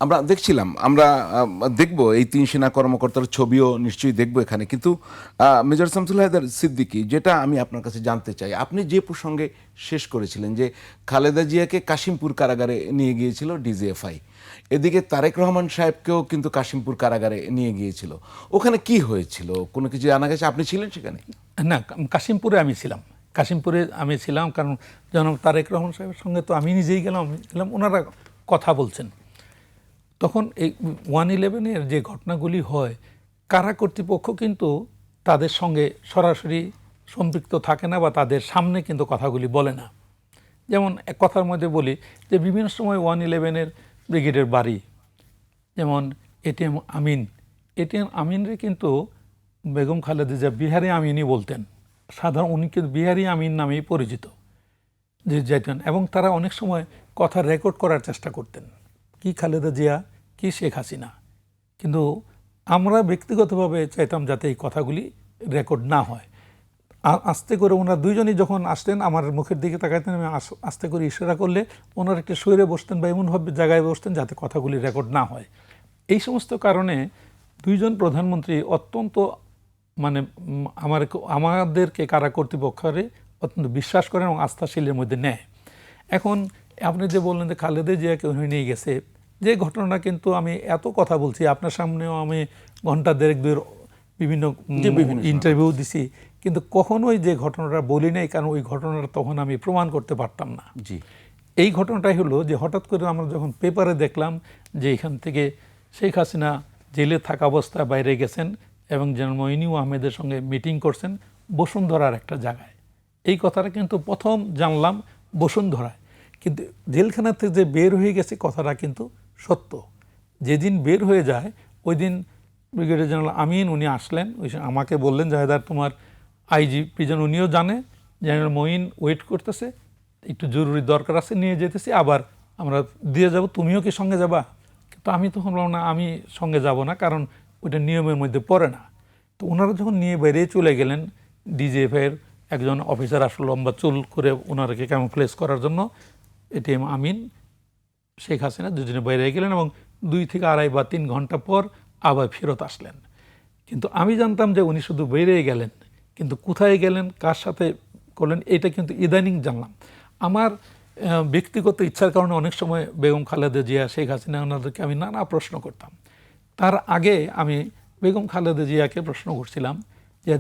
আমরা দেখছিলাম, আমরা দেখব এই 3 সেনা কর্মকর্তার ছবিও নিশ্চয়ই দেখব এখানে। কিন্তু মেজর শামসুল হায়দার সিদ্দিকী, যেটা আমি আপনার কাছে জানতে চাই, আপনি যে প্রসঙ্গে শেষ করেছিলেন যে খালেদা জিয়াকে কাশিমপুর কারাগারে নিয়ে গিয়েছিল ডিজিএফআই, এদিকে তারেক রহমান সাহেবকেও কিন্তু কাশিমপুর কারাগারে নিয়ে গিয়েছিল। ওখানে কি হয়েছিল, কোনো কিছু জানা গেছে? আপনি ছিলেন সেখানে? না, কাশিমপুরে আমি ছিলাম, কারণ জনাব তারেক রহমান সাহেবের সঙ্গে তো আমি নিজেই গেলাম, ওনারা কথা বলছেন। তখন এই 111-এর যে ঘটনাগুলি হয়, কারা কর্তৃপক্ষ কিন্তু তাদের সঙ্গে সরাসরি সম্পৃক্ত থাকে না, বা তাদের সামনে কিন্তু কথাগুলি বলে না। যেমন এক কথার মধ্যে বলি যে বিভিন্ন সময় 111-এর ব্রিগেডের বাড়ি, যেমন এটিএম আমিনরে কিন্তু বেগম খালেদা জিয়া বিহারি আমিনই বলতেন। সাধারণ উনি কিন্তু বিহারি আমিন নামেই পরিচিত যে যেতেন, এবং তারা অনেক সময় কথা রেকর্ড করার চেষ্টা করতেন, কি খালেদা জিয়া কি শেখ হাসিনা। কিন্তু আমরা ব্যক্তিগতভাবে চাইতাম যাতে এই কথাগুলি রেকর্ড না হয়। আস্তে করে ওনারা দুইজনই যখন আসতেন আমার মুখের দিকে তাকাতেন, আমি আস্তে করে ইশারা করলে ওনারা একটা শরীরে বসতেন বা এমনভাবে জায়গায় বসতেন যাতে কথাগুলি রেকর্ড না হয়। এই সমস্ত কারণে দুইজন প্রধানমন্ত্রী অত্যন্ত মানে আমাদেরকে কারা কর্তৃপক্ষরে অত্যন্ত বিশ্বাস করেন এবং আস্থাশীলের মধ্যে নেয়। এখন আপনি যে বললেন যে খালেদা জিয়াকে নিয়ে গেছে, যে ঘটনা কিন্তু আমি এত কথা বলছি আপনার সামনেও, আমি ঘন্টা দেড়েক দুয়ের বিভিন্ন ইন্টারভিউ দিছি, কিন্তু কখনোই যে ঘটনাটা বলি নাই, কারণ ওই ঘটনাটা তখন আমি প্রমাণ করতে পারতাম না। জি, এই ঘটনাটাই হলো যে হঠাৎ করে আমরা যখন পেপারে দেখলাম যে এখান থেকে শেখ হাসিনা জেলে থাকা অবস্থায় বাইরে গেছেন এবং জেনারেল মঈনুল আহমেদের সঙ্গে মিটিং করছেন বসুন্ধরার একটা জায়গায়, এই কথাটা কিন্তু প্রথম জানলাম বসুন্ধরায়। কিন্তু জেলখানা থেকে যে বের হয়ে গেছে কথাটা কিন্তু সত্য। যেদিন বের হয়ে যায় ওই দিন ব্রিগেডিয়ার জেনারেল আমিন উনি আসলেন, ওই আমাকে বললেন জাহেদার তোমার আইজি প্রিজন, উনিও জানে জেনারেল মঈন ওয়েট করতেছে, একটু জরুরি দরকার আছে, নিয়ে যেতেছি, আবার আমরা দিয়ে যাব, তুমিও কি সঙ্গে যাবা? কিন্তু আমি তখন বললাম না, আমি সঙ্গে যাব না, কারণ ওইটা নিয়মের মধ্যে পড়ে না। তো ওনারা যখন নিয়ে বাইরে চলে গেলেন, ডিজিএফের একজন অফিসার আসলে লম্বা চুল করে ওনারাকে ক্যামোফ্লেজ করার জন্য, এটিএম আমিন, শেখ হাসিনা দুজনে বাইরে গেলেন এবং 2 থেকে 2.5 বা 3 ঘন্টা পর আবার ফেরত আসলেন। কিন্তু আমি জানতাম যে উনি শুধু বেরিয়ে গেলেন, কিন্তু কোথায় গেলেন, কার সাথে করলেন, এটা কিন্তু ইদানিং জানলাম। আমার ব্যক্তিগত ইচ্ছার কারণে অনেক সময় বেগম খালেদা জিয়া, শেখ হাসিনা ওনাদেরকে আমি নানা প্রশ্ন করতাম। তার আগে আমি বেগম খালেদা জিয়াকে প্রশ্ন করছিলাম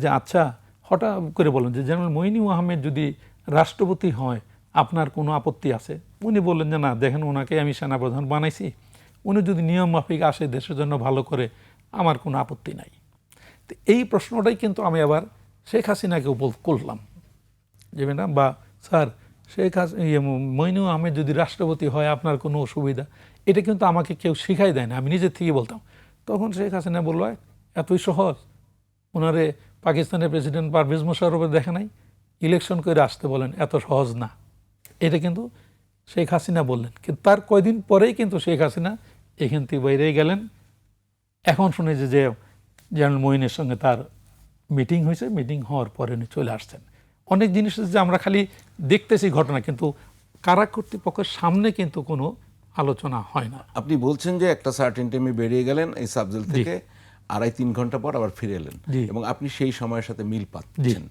যে আচ্ছা, হঠাৎ করে বলেন যে জেনারেল মঈনুল আহমেদ যদি রাষ্ট্রপতি হয় আপনার কোনো আপত্তি আছে? উনি বললেন যে না, দেখেন ওনাকে আমি সেনাপ্রধান বানাইছি, উনি যদি নিয়ম মাফিক আসে দেশের জন্য ভালো করে, আমার কোনো আপত্তি নাই। তো এই প্রশ্নটাই কিন্তু আমি আবার শেখ হাসিনাকেও করলাম যে ম্যাডাম বা স্যার, শেখ মঈনুল আহমেদ যদি রাষ্ট্রপতি হয় আপনার কোনো অসুবিধা? এটা কিন্তু আমাকে কেউ শিখাই দেয় না, আমি নিজের থেকে বলতাম। তখন শেখ হাসিনা বলল, এতই সহজ? ওনারে পাকিস্তানের প্রেসিডেন্ট পারভেজ মোশাররফের দেখে নাই, ইলেকশন করে আসতে বলেন, এত সহজ না। এটা কিন্তু শেখ হাসিনা বললেন, কিন্তু তার কয়দিন পরেই কিন্তু শেখ হাসিনা এখান থেকে বাইরে গেলেন। এখন শুনেছি যে জেনারেল মঈনের সঙ্গে তার মিটিং হয়েছে, মিটিং হওয়ার পরে উনি চলে আসছেন। অনেক জিনিস যে আমরা খালি দেখতেছি ঘটনা, কিন্তু কারা কর্তৃপক্ষের সামনে কিন্তু কোনো আলোচনা হয় না। আপনি বলছেন যে একটা সার্টেন টাইমে বেরিয়ে গেলেন এই সাবজেল থেকে, 2.5-3 ঘন্টা পর আবার ফিরে এলেন, এবং আপনি সেই সময়ের সাথে মিল পাচ্ছেন।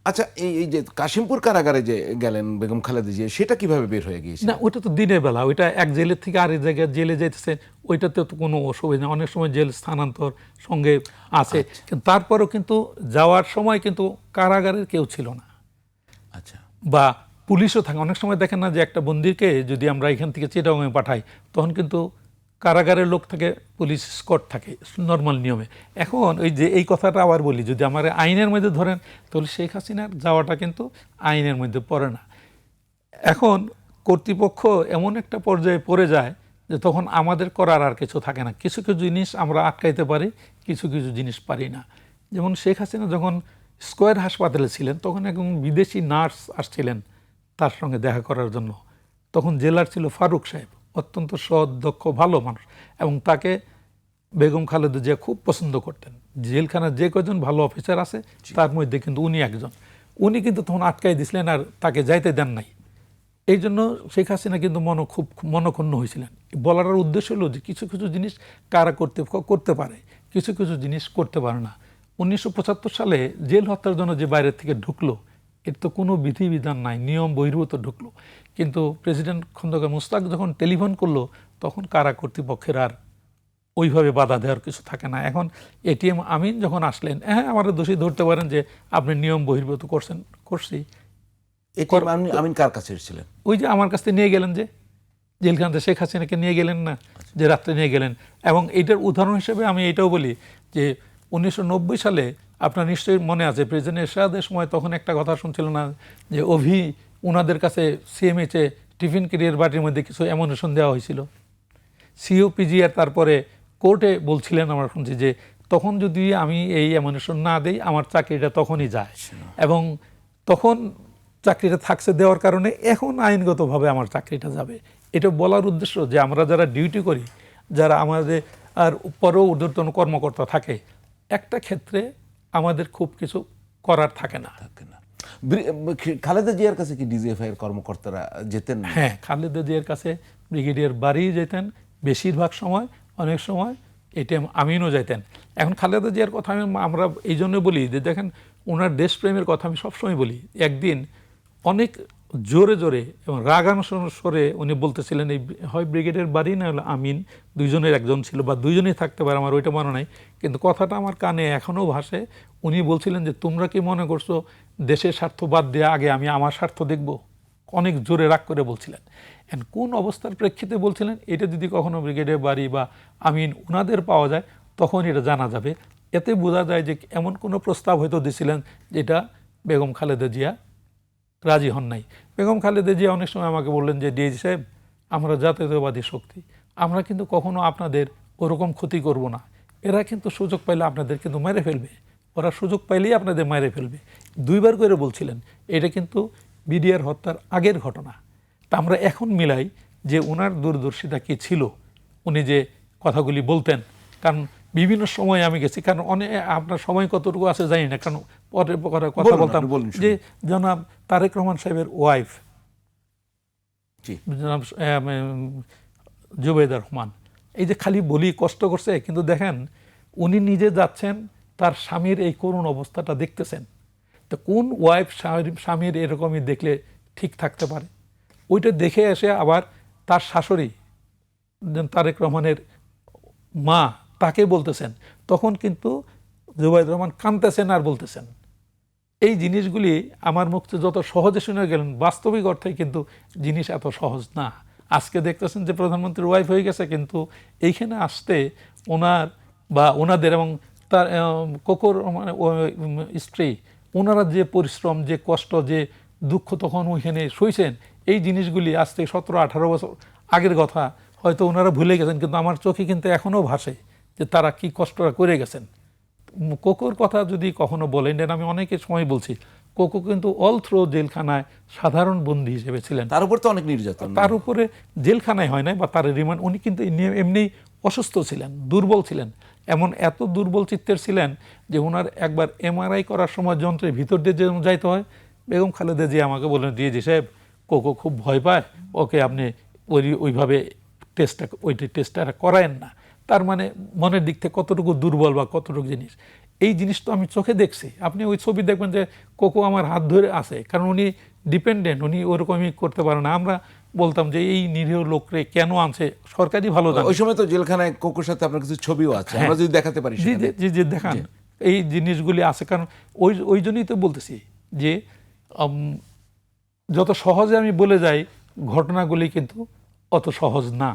আচ্ছা, এই যে কাশিমপুর কারাগারে যে গেলেন বেগম খালেদা জিয়া, সেটা কিভাবে বের হয়ে গিয়েছে? না, ওইটা তো দিনের বেলা, ওইটা এক জেলের থেকে আরেক জায়গায় জেলে যাইতেছে, ওইটাতে তো কোনো অসুবিধা নেই। অনেক সময় জেল স্থানান্তর সঙ্গে আছে, কিন্তু তারপরেও কিন্তু যাওয়ার সময় কিন্তু কারাগারের কেউ ছিল না। আচ্ছা, বা পুলিশও থাকে। অনেক সময় দেখেন না যে একটা বন্দীকে যদি আমরা এখান থেকে চিটাগাংয়ে পাঠাই, তখন কিন্তু কারাগারের লোক থাকে, পুলিশ স্কট থাকে নর্মাল নিয়মে। এখন ওই যে এই কথাটা আবার বলি, যদি আমার আইনের মধ্যে ধরেন, তাহলে শেখ হাসিনার যাওয়াটা কিন্তু আইনের মধ্যে পড়ে না। এখন কর্তৃপক্ষ এমন একটা পর্যায়ে পড়ে যায় যে তখন আমাদের করার আর কিছু থাকে না। কিছু কিছু জিনিস আমরা আটকাইতে পারি, কিছু কিছু জিনিস পারি না। যেমন শেখ হাসিনা যখন স্কয়ার হাসপাতালে ছিলেন, তখন একজন বিদেশি নার্স আসছিলেন তার সঙ্গে দেখা করার জন্য। তখন জেলার ছিল ফারুক সাহেব, অত্যন্ত সৎ, দক্ষ, ভালো মানুষ, এবং তাকে বেগম খালেদা জিয়া খুব পছন্দ করতেন। জেলখানার যে কজন ভালো অফিসার আছে তার মধ্যে কিন্তু উনি একজন। উনি কিন্তু তখন আটকাই দিছিলেন আর তাকে যাইতে দেন নাই। এই জন্য শেখ হাসিনা কিন্তু খুব মনক্ষুণ্ণ হয়েছিলেন। বলার উদ্দেশ্য হলো যে কিছু কিছু জিনিস কারা করতে পারে, কিছু কিছু জিনিস করতে পারে না। 1975 সালে জেল হত্যার জন্য যে বাইরের থেকে ঢুকলো, এর তো কোনো বিধিবিধান নাই, নিয়ম বহির্ভূত ঢুকলো। কিন্তু প্রেসিডেন্ট খন্দকার মুশতাক যখন টেলিফোন করলো, তখন কারা কর্তৃপক্ষের আর ওইভাবে বাধা দেওয়ার কিছু থাকে না। এখন এটিএম আমিন যখন আসলেন, হ্যাঁ আমার দোষী ধরতে পারেন যে আপনি নিয়ম বহির্ভূত করছি। আমিন কার কাছে এসেছিলেন? ওই যে আমার কাছ থেকে নিয়ে গেলেন, যে জেলখানাতে শেখ হাসিনাকে নিয়ে গেলেন না, যে রাত্রে নিয়ে গেলেন। এবং এইটার উদাহরণ হিসেবে আমি এটাও বলি যে 1990 সালে আপনার নিশ্চয়ই মনে আছে, প্রেসিডেন্ট এরশাদের সময় তখন একটা কথা শুনছিল না যে ওনাদের কাছে সিএমএইচে টিফিন ক্যারিয়ার বাটির মধ্যে কিছু অ্যামুনিশন দেওয়া হয়েছিল। সিওপিজি আর তারপরে কোর্টে বলছিলেন, আমরা শুনছি যে তখন যদি আমি এই অ্যামুনিশন না দেই আমার চাকরিটা তখনই যায়, এবং তখন চাকরিটা থাকছে দেওয়ার কারণে এখন আইনগতভাবে আমার চাকরিটা যাবে। এটা বলার উদ্দেশ্য যে আমরা যারা ডিউটি করি, যারা আমাদের আর পরেও ঊর্ধ্বতন কর্মকর্তা থাকে, একটা ক্ষেত্রে আমাদের খুব কিছু করার থাকে না। খালেদা জিয়ার কাছে কি ডিজিএফআই এর কর্মকর্তারা যেতেন? হ্যাঁ, খালেদা জিয়ার কাছে ব্রিগেডিয়ার বাড়ি যেতেন বেশিরভাগ সময়, অনেক সময় এটিএম আমিনও যেতেন। এখন খালেদা জিয়ার কথা আমরা এই জন্য বলি যে দেখেন ওনার দেশপ্রেমের কথা আমি সবসময় বলি। একদিন অনেক জোরে জোরে এবং রাগানো স্বরে উনি বলতেছিলেন, এই হয় ব্রিগেডের বাড়ি না হলে আমিন, দুইজনের একজন ছিল বা দুইজনেই থাকতে পারে, আমার ওইটা মনে নাই, কিন্তু কথাটা আমার কানে এখনও ভাসে। উনি বলছিলেন যে তোমরা কি মনে করছো দেশের স্বার্থ বাদ দিয়ে আগে আমি আমার স্বার্থ দেখব? অনেক জোরে রাগ করে বলছিলেন। এন্ড কোন অবস্থার প্রেক্ষিতে বলছিলেন এটা যদি কখনো ব্রিগেডের বাড়ি বা আমিন ওনাদের পাওয়া যায় তখন এটা জানা যাবে। এতে বোঝা যায় যে এমন কোনো প্রস্তাব হয়তো দিছিলেন যেটা বেগম খালেদা জিয়া রাজি হন নাই। বেগম খালেদা জিয়া অনেক সময় আমাকে বললেন যে ডিআইজি সাহেব, আমরা জাতীয়তাবাদী শক্তি, আমরা কিন্তু কখনো আপনাদের ওরকম ক্ষতি করব না, এরা কিন্তু সুযোগ পাইলে আপনাদের কিন্তু মেরে ফেলবে, ওরা সুযোগ পাইলেই আপনাদের মেরে ফেলবে, দুইবার করে বলছিলেন। এটা কিন্তু বিডিআর হত্যার আগের ঘটনা। তা আমরা এখন মিলাই যে ওনার দূরদর্শিতা কী ছিল, উনি যে কথাগুলি বলতেন। কারণ বিভিন্ন সময় আমি গেছি, কারণ অনেক আপনার সময় কতটুকু আছে জানি না, কারণ পরে পরে কথা বলতাম যে জনাব তারেক রহমান সাহেবের ওয়াইফ জনাব জুবেইদা রহমান, এই যে খালি বলি কষ্ট করছে, কিন্তু দেখেন উনি নিজে যাচ্ছেন তার স্বামীর এই করুণ অবস্থাটা দেখতেছেন। তো কোন ওয়াইফ স্বামীর এরকমই দেখলে ঠিক থাকতে পারে? ওইটা দেখে এসে আবার তার শাশুড়ি তারেক রহমানের মা তাকে বলতেছেন, তখন কিন্তু জুবাইর রহমান কাঁদতেছেন আর বলতেছেন। এই জিনিসগুলি আমার মুখে যত সহজে শুনে গেলেন, বাস্তবিক অর্থে কিন্তু জিনিস এত সহজ না। আজকে দেখতেছেন যে প্রধানমন্ত্রীর ওয়াইফ হয়ে গেছে, কিন্তু এইখানে আসতে ওনার বা ওনাদের এবং তার কোকোর মানে স্ত্রী, ওনারা যে পরিশ্রম, যে কষ্ট, যে দুঃখ তখন ওইখানে সইছেন, এই জিনিসগুলি আজ থেকে 17-18 বছর আগের কথা হয়তো ওনারা ভুলে গেছেন, কিন্তু আমার চোখে কিন্তু এখনও ভাসে যে তারা কি কষ্টটা করে গেছেন। কোকোর কথা যদি কখনো বলেন, আমি অনেকের সময় বলছি, কোকো কিন্তু অল থ্রো জেলখানায় সাধারণ বন্দী হিসেবে ছিলেন। তার উপর তো অনেক নির্যাতন, তার উপরে জেলখানায় হয় নাই বা তার রিমান্ড, উনি কিন্তু এমনি অসুস্থ ছিলেন, দুর্বল ছিলেন। এমন এত দুর্বল চিত্তের ছিলেন যে ওনার একবার এমআরআই করার সময় যন্ত্রের ভিতর দিয়ে যেমন যাইতে হয়, বেগম খালেদা জিয়া আমাকে বললেন, ডিআইজি সাহেব কোকো খুব ভয় পায়, ওকে আপনি ওইভাবে টেস্টটা করায়েন না। তার মানে মনের দিক থেকে কতটুকু দুর্বল বা কতটুকু জিনিস, এই জিনিস তো আমি চোখে দেখছি। আপনি ওই ছবি দেখবেন যে কোকো আমার হাত ধরে আছে, কারণ উনি ডিপেন্ডেন্ট, উনি ওরকমই করতে পারে না। আমরা বলতাম যে এই নিরীহ লোকরে কেন আনছে, সরকারই ভালো জানে। ওই সময় তো জেলখানায় কোকোর সাথে আপনার কিছু ছবিও আছে, আমরা যদি দেখাতে পারি। জি দেখান, এই জিনিসগুলি আছে। কারণ ওই জন্যই তো বলতেছি যে যত সহজে আমি বলে যাই, ঘটনাগুলি কিন্তু অত সহজ না।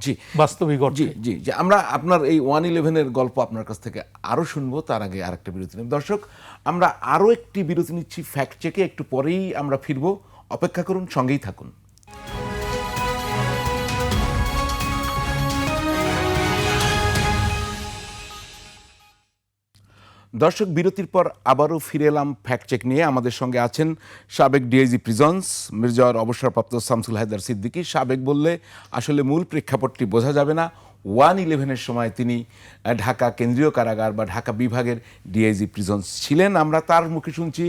জি, বাস্তবিক জি জি জি আমরা আপনার এই 111-এর গল্প আপনার কাছ থেকে আরও শুনবো, তার আগে আরেকটা বিরতি নেব। দর্শক, আমরা আরও একটি বিরতি নিচ্ছি ফ্যাক্ট চেকে, একটু পরেই আমরা ফিরবো, অপেক্ষা করুন, সঙ্গেই থাকুন। দর্শক, বিরতির পর আবারও ফিরে এলাম ফ্যাক্ট চেক নিয়ে। আমাদের সঙ্গে আছেন সাবেক ডিআইজি প্রিজন্স মির্জার অবসরপ্রাপ্ত শামসুল হায়দার সিদ্দিকী। সাবেক বললে আসলে মূল প্রেক্ষাপটটি বোঝা যাবে না। 111-এর সময় তিনি ঢাকা কেন্দ্রীয় কারাগার বা ঢাকা বিভাগের ডিআইজি প্রিজন্স ছিলেন। আমরা তার মুখে শুনছি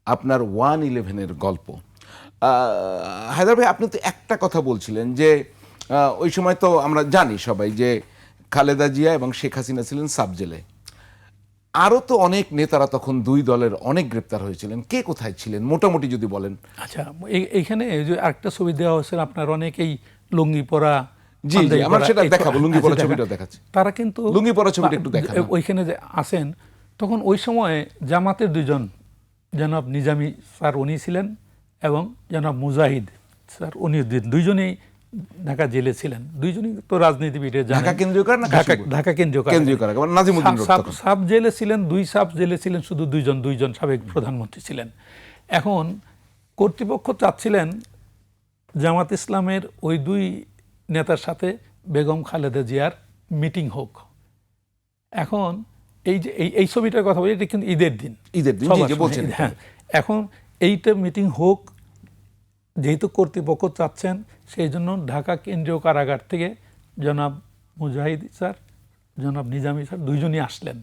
আপনার 111-এর গল্প। হায়দার ভাই, আপনি তো একটা কথা বলছিলেন যে ওই সময় তো আমরা জানি সবাই যে খালেদা জিয়া এবং শেখ হাসিনা ছিলেন সাব জেলে, আরও তো অনেক নেতারা তখন দুই দলের অনেক গ্রেপ্তার হয়েছিলেন। কে কোথায় ছিলেন মোটামুটি যদি বলেন? আচ্ছা, এইখানে যে আরেকটা ছবি দেওয়া হয়েছে, আপনার অনেকেই লুঙ্গি পরা। জি জি, আমরা সেটা দেখাবো, লুঙ্গি পরা ছবিটা দেখাচ্ছি। তারা কিন্তু লুঙ্গি পরা ছবিটা একটু দেখান। ওইখানে যে আসেন, তখন ওই সময় জামাতের দুজন, জনাব নিজামী স্যার উনি ছিলেন এবং জনাব মুজাহিদ স্যার উনি, দুইজনেই ঢাকা জেলে ছিলেন। দুইজনই তো রাজনীতিবিদ, ঢাকা কেন্দ্রীয় কারাগার না ঢাকা কেন্দ্রীয় কারাগার, নাজিমউদ্দিন রোড। সাব জেলে ছিলেন, দুই সাব জেলে ছিলেন, শুধু দুইজন সাবেক প্রধানমন্ত্রী ছিলেন। এখন কর্তৃপক্ষ চাচ্ছিলেন জামাত ইসলামের ওই দুই নেতার সাথে বেগম খালেদা জিয়ার মিটিং হোক। এখন এই যে এই ছবিটার কথা বলি, এটা কিন্তু ঈদের দিন, হ্যাঁ। এখন এইটা মিটিং হোক, যেহেতু কর্তৃপক্ষ চাচ্ছেন, সেই জন্য ঢাকা কেন্দ্রীয় কারাগার থেকে জনাব মুজাহিদ স্যার, জনাব নিজামী স্যার দুইজনই আসলেন।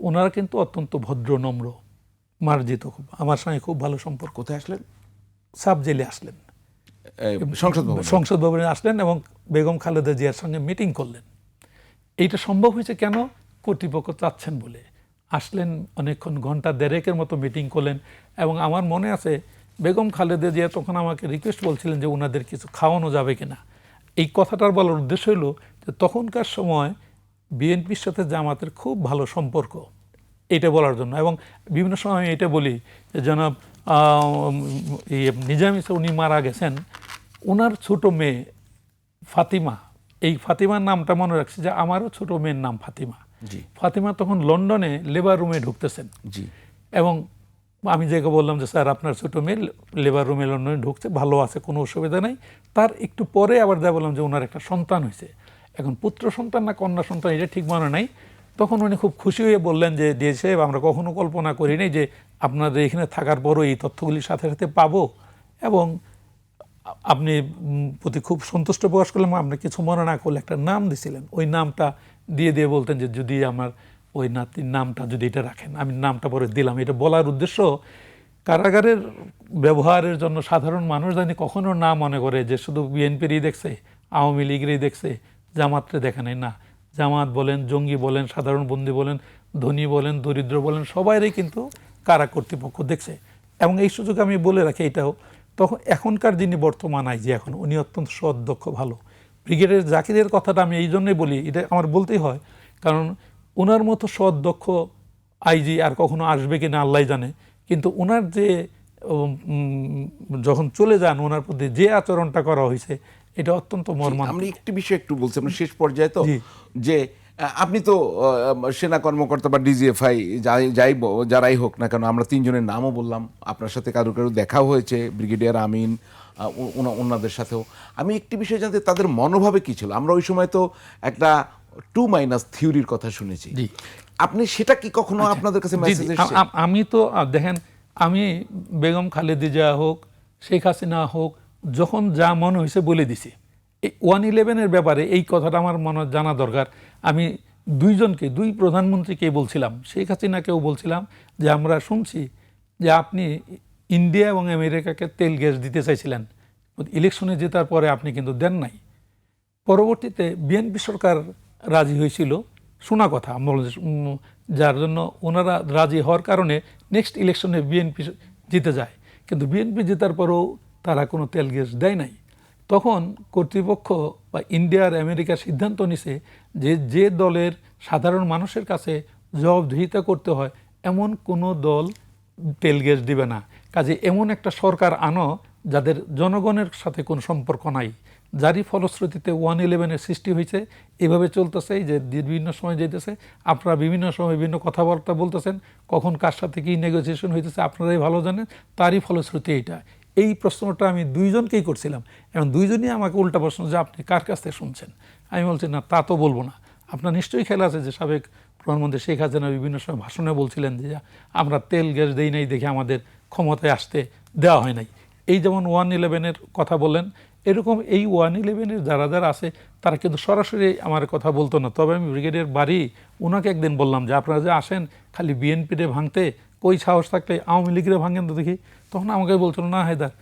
ওনারা কিন্তু অত্যন্ত ভদ্র নম্র মার্জিত, খুব আমার সঙ্গে খুব ভালো সম্পর্ক। কোথায় আসলেন? সাব জেলে আসলেন, সংসদ ভবনে। সংসদ ভবনে আসলেন এবং বেগম খালেদা জিয়ার সঙ্গে মিটিং করলেন। এইটা সম্ভব হয়েছে কেন? কর্তৃপক্ষ চাচ্ছেন বলে আসলেন, অনেকক্ষণ, ঘন্টা দেড়েকের মতো মিটিং করলেন। এবং আমার মনে আছে বেগম খালেদা জিয়া তখন আমাকে রিকোয়েস্ট বলছিলেন যে ওনাদের কিছু খাওয়ানো যাবে কিনা। এই কথাটার বলার উদ্দেশ্য হলো যে তখনকার সময় বিএনপির সাথে জামাতের খুব ভালো সম্পর্ক, এটা বলার জন্য। এবং বিভিন্ন সময় আমি এটা বলি যে জনাব নিজাম ইসা উনি মারা গেছেন, ওনার ছোট মেয়ে ফাতিমা, এই ফাতিমার নামটা মনে রাখছি যে আমারও ছোট মেয়ের নাম ফাতিমা। জি ফাতিমা তখন লন্ডনে লেবার রুমে ঢুকতেছেন জি। এবং আমি যাকে বললাম যে স্যার আপনার ছোট মেয়ে লেবার রুমে লন্ডনে ঢুকছে, ভালো আছে, কোনো অসুবিধা নেই। তার একটু পরে আবার যা বললাম যে ওনার একটা সন্তান হয়েছে, এখন পুত্র সন্তান না কন্যা সন্তান এটা ঠিক মনে নাই। তখন উনি খুব খুশি হয়ে বললেন যে ডিএস সাহেব, আমরা কখনো কল্পনা করিনি যে আপনাদের এখানে থাকার পরও এই তথ্যগুলি সাথে সাথে পাবো, এবং আপনি প্রতি খুব সন্তুষ্ট প্রকাশ করলেন। আপনি কিছু মনে না করলে একটা নাম দিছিলেন, ওই নামটা দিয়ে বলতেন যে যদি আমার ওই নাতির নামটা যদি এটা রাখেন, আমি নামটা পরে দিলাম। এটা বলার উদ্দেশ্য কারাগারের ব্যবহারের জন্য সাধারণ মানুষ জানি কখনো না মনে করে যে শুধু বিএনপিরই দেখছে, আওয়ামী লীগেরই দেখছে, জামাতরে দেখে নাই। না, জামাত বলেন, জঙ্গি বলেন, সাধারণ বন্দী বলেন, ধনী বলেন, দরিদ্র বলেন, সবাইরই কিন্তু কারা কর্তৃপক্ষ দেখছে। এবং এই সুযোগে আমি বলে রাখি এটাও, তখন এখনকার যিনি বর্তমান আইজি, এখন উনি অত্যন্ত সৎ, দক্ষ, ভালো। ব্রিগেডিয়ার জাকিরের কথাটা আমি এই জন্যই বলি, এটা আমার বলতেই হয়, কারণ ওনার মতো সৎ, দক্ষ আইজি আর কখনো আসবে কিনা আল্লাহ জানে। কিন্তু ওনার যে যখন চলে যান, ওনার প্রতি যে আচরণটা করা হয়েছে এটা অত্যন্ত মর্মান্তিক। আমি একটি বিষয় একটু বলছি, আমরা শেষ পর্যায়ে তো, জি। যে আপনি তো সেনা কর্মকর্তা বা ডিজিএফআই যারাই হোক না কেন, আমরা তিনজনের নামও বললাম, আপনার সাথে কারো দেখাও হয়েছে, ব্রিগেডিয়ার আমিন, ওনাদের সাথেও। আমি একটি বিষয় জানতে, তাদের মনোভাবে কি ছিল? আমরা ওই সময় তো একটা 2- থিওরির কথা শুনেছি। জি। আপনি সেটা কি কখনো আপনাদের কাছে মেসেজ এসেছে? আমি তো দেখেন, আমি বেগম খালেদা জিয়া হোক, শেখ হাসিনা হোক, যখন যা মনে হয়েছে বলে দিছি। এই 111-এর ব্যাপারে এই কথাটা আমার মনে জানা দরকার। আমি দুই প্রধানমন্ত্রীকে বলছিলাম, শেখ হাসিনাকেও বলছিলাম যে আমরা শুনছি যে আপনি ইন্ডিয়া এবং আমেরিকাকে তেল গ্যাস দিতে চাইছিলেন, ইলেকশনে জেতার পরে আপনি কিন্তু দেন নাই। পরবর্তীতে বিএনপি সরকার রাজি হয়েছিল, শোনা কথা, যার জন্য ওনারা রাজি হওয়ার কারণে নেক্সট ইলেকশনে বিএনপি জিতে যায়। কিন্তু বিএনপি জেতার পরেও তারা কোনো তেল গ্যাস দেয় নাই। তখন কর্তৃপক্ষ বা ইন্ডিয়া আর আমেরিকা সিদ্ধান্ত নিছে যে দলের সাধারণ মানুষের কাছে জবাবদিহিতা করতে হয় এমন কোনো দল তেল গ্যাস দিবে না। কাজে এমন একটা সরকার আনো যাদের জনগণের সাথে কোনো সম্পর্ক নাই, যারই ফলশ্রুতিতে 111-এর সৃষ্টি হয়েছে। এভাবে চলতেছে যে বিভিন্ন সময় যেতেছে, আপনারা বিভিন্ন সময় বিভিন্ন কথাবার্তা বলতেছেন, কখন কার সাথে কী নেগোসিয়েশন হইতেছে আপনারাই ভালো জানেন, তারই ফলশ্রুতি এইটা। এই প্রশ্নটা আমি দুইজনকেই করছিলাম, এবং দুইজনই আমাকে উল্টা প্রশ্ন যে আপনি কার কাছ থেকে শুনছেন। আমি বলছি না, তা তো বলবো না। আপনার নিশ্চয়ই খেয়াল আছে যে সাবেক প্রধানমন্ত্রী শেখ হাসিনা বিভিন্ন সময় ভাষণে বলছিলেন যে আমরা তেল গ্যাস দেই নাই দেখে আমাদের ক্ষমতায় আসতে দেওয়া হয় নাই। এই যেমন 111-এর কথা বললেন, এরকম এই 111-এর যারা আছে তারা কিন্তু সরাসরি আমার কথা বলতো না। তবে আমি ব্রিগেডিয়ার বাড়ি ওনাকে একদিন বললাম যে আপনারা যে আসেন খালি বিএনপিরে ভাঙতে, কই সাহস থাকলে আওয়ামী লীগের ভাঙেন তো দেখি। তখন আমাকে বলছিল না হায়দার,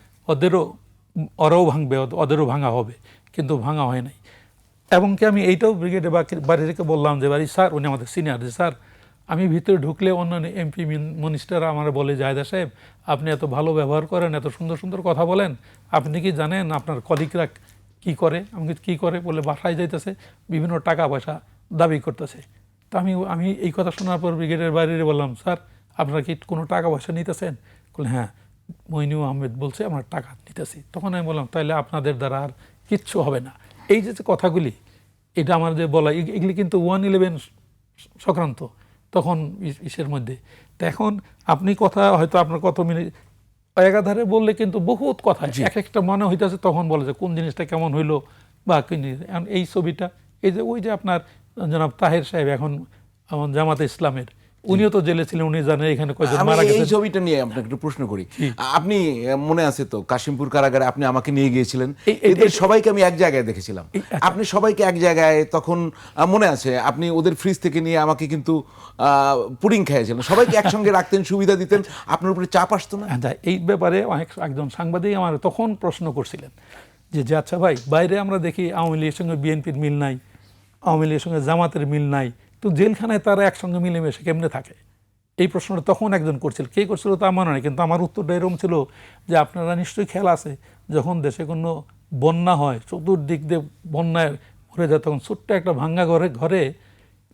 ওরাও ভাঙবে, ওদেরও ভাঙা হবে, কিন্তু ভাঙা হয় নাই। এবং কি আমি এইটাও ব্রিগেডের বাড়ি থেকে বললাম যে বাড়ি স্যার, উনি আমাদের সিনিয়র, যে স্যার আমি ভিতরে ঢুকলে অন্যান্য এমপি মিনিস্টাররা আমার বলে জায়দা সাহেব আপনি এত ভালো ব্যবহার করেন, এত সুন্দর সুন্দর কথা বলেন, আপনি কি জানেন আপনার কলিগরা কি করে? আমাকে কি করে বলে বাসায় যাইতেছে, বিভিন্ন টাকা পয়সা দাবি করতেছে। তো আমি এই কথা শোনার পর ব্রিগেডের বাইরে বললাম, স্যার আপনারা কি কোনো টাকা পয়সা নিতেছেন? বলে হ্যাঁ, মইনুল আহমেদ বলছে আমরা টাকা নিতেছি। তখন আমি বললাম তাহলে আপনাদের দ্বারা আর কিচ্ছু হবে না। এই যে কথাগুলি, এটা আমার যে বলা, এগুলি কিন্তু 111 সংক্রান্ত তখন ইসের মধ্যে। তো এখন আপনি কথা হয়তো আপনার কত মিনিট একাধারে বললে কিন্তু বহুত কথা এক একটা মনে হইতেছে, তখন বলে যে কোন জিনিসটা কেমন হইলো বা এই ছবিটা, এই যে ওই যে আপনার জনাব তাহের সাহেব এখন জামাতে ইসলামের, উনিও তো জেলে ছিলেন, উনি জানেন এখানে কয়জন আমি মারা এই গেছেন। ছবিটা নিয়ে আপনাকে একটু প্রশ্ন করি। আপনি মনে আছে তো কাশিমপুর কারাগারে আপনি আমাকে নিয়ে গিয়েছিলেন, এদের সবাইকে আমি এক জায়গায় দেখেছিলাম। আপনি সবাইকে এক জায়গায় তখন মনে আছে আপনি ওদের ফ্রিজ থেকে নিয়ে আমাকে কিন্তু পুডিং খাইয়েছিলেন, সবাইকে একসঙ্গে রাখতেন, সুবিধা দিতেন, আপনার উপরে চাপ আসতো না? হ্যাঁ, এই ব্যাপারে একজন সাংবাদিক আমার তখন প্রশ্ন করছিলেন যে আচ্ছা ভাই, বাইরে আমরা দেখি আওয়ামী লীগের সঙ্গে বিএনপির মিল নাই, আওয়ামী লীগের সঙ্গে জামাতের মিল নাই, তো জেলখানায় তারা একসঙ্গে মিলেমিশে কেমনে থাকে? এই প্রশ্নটা তখন একজন করছিল, কে করছিল তা মনে নেই, কিন্তু আমার উত্তরটা এরকম ছিল যে আপনারা নিশ্চয়ই খেয়াল আছে, যখন দেশে কোনো বন্যা হয়, চতুর্দিক দিয়ে বন্যায় ভরে যায়, তখন ছোট্ট একটা ভাঙ্গা ঘরে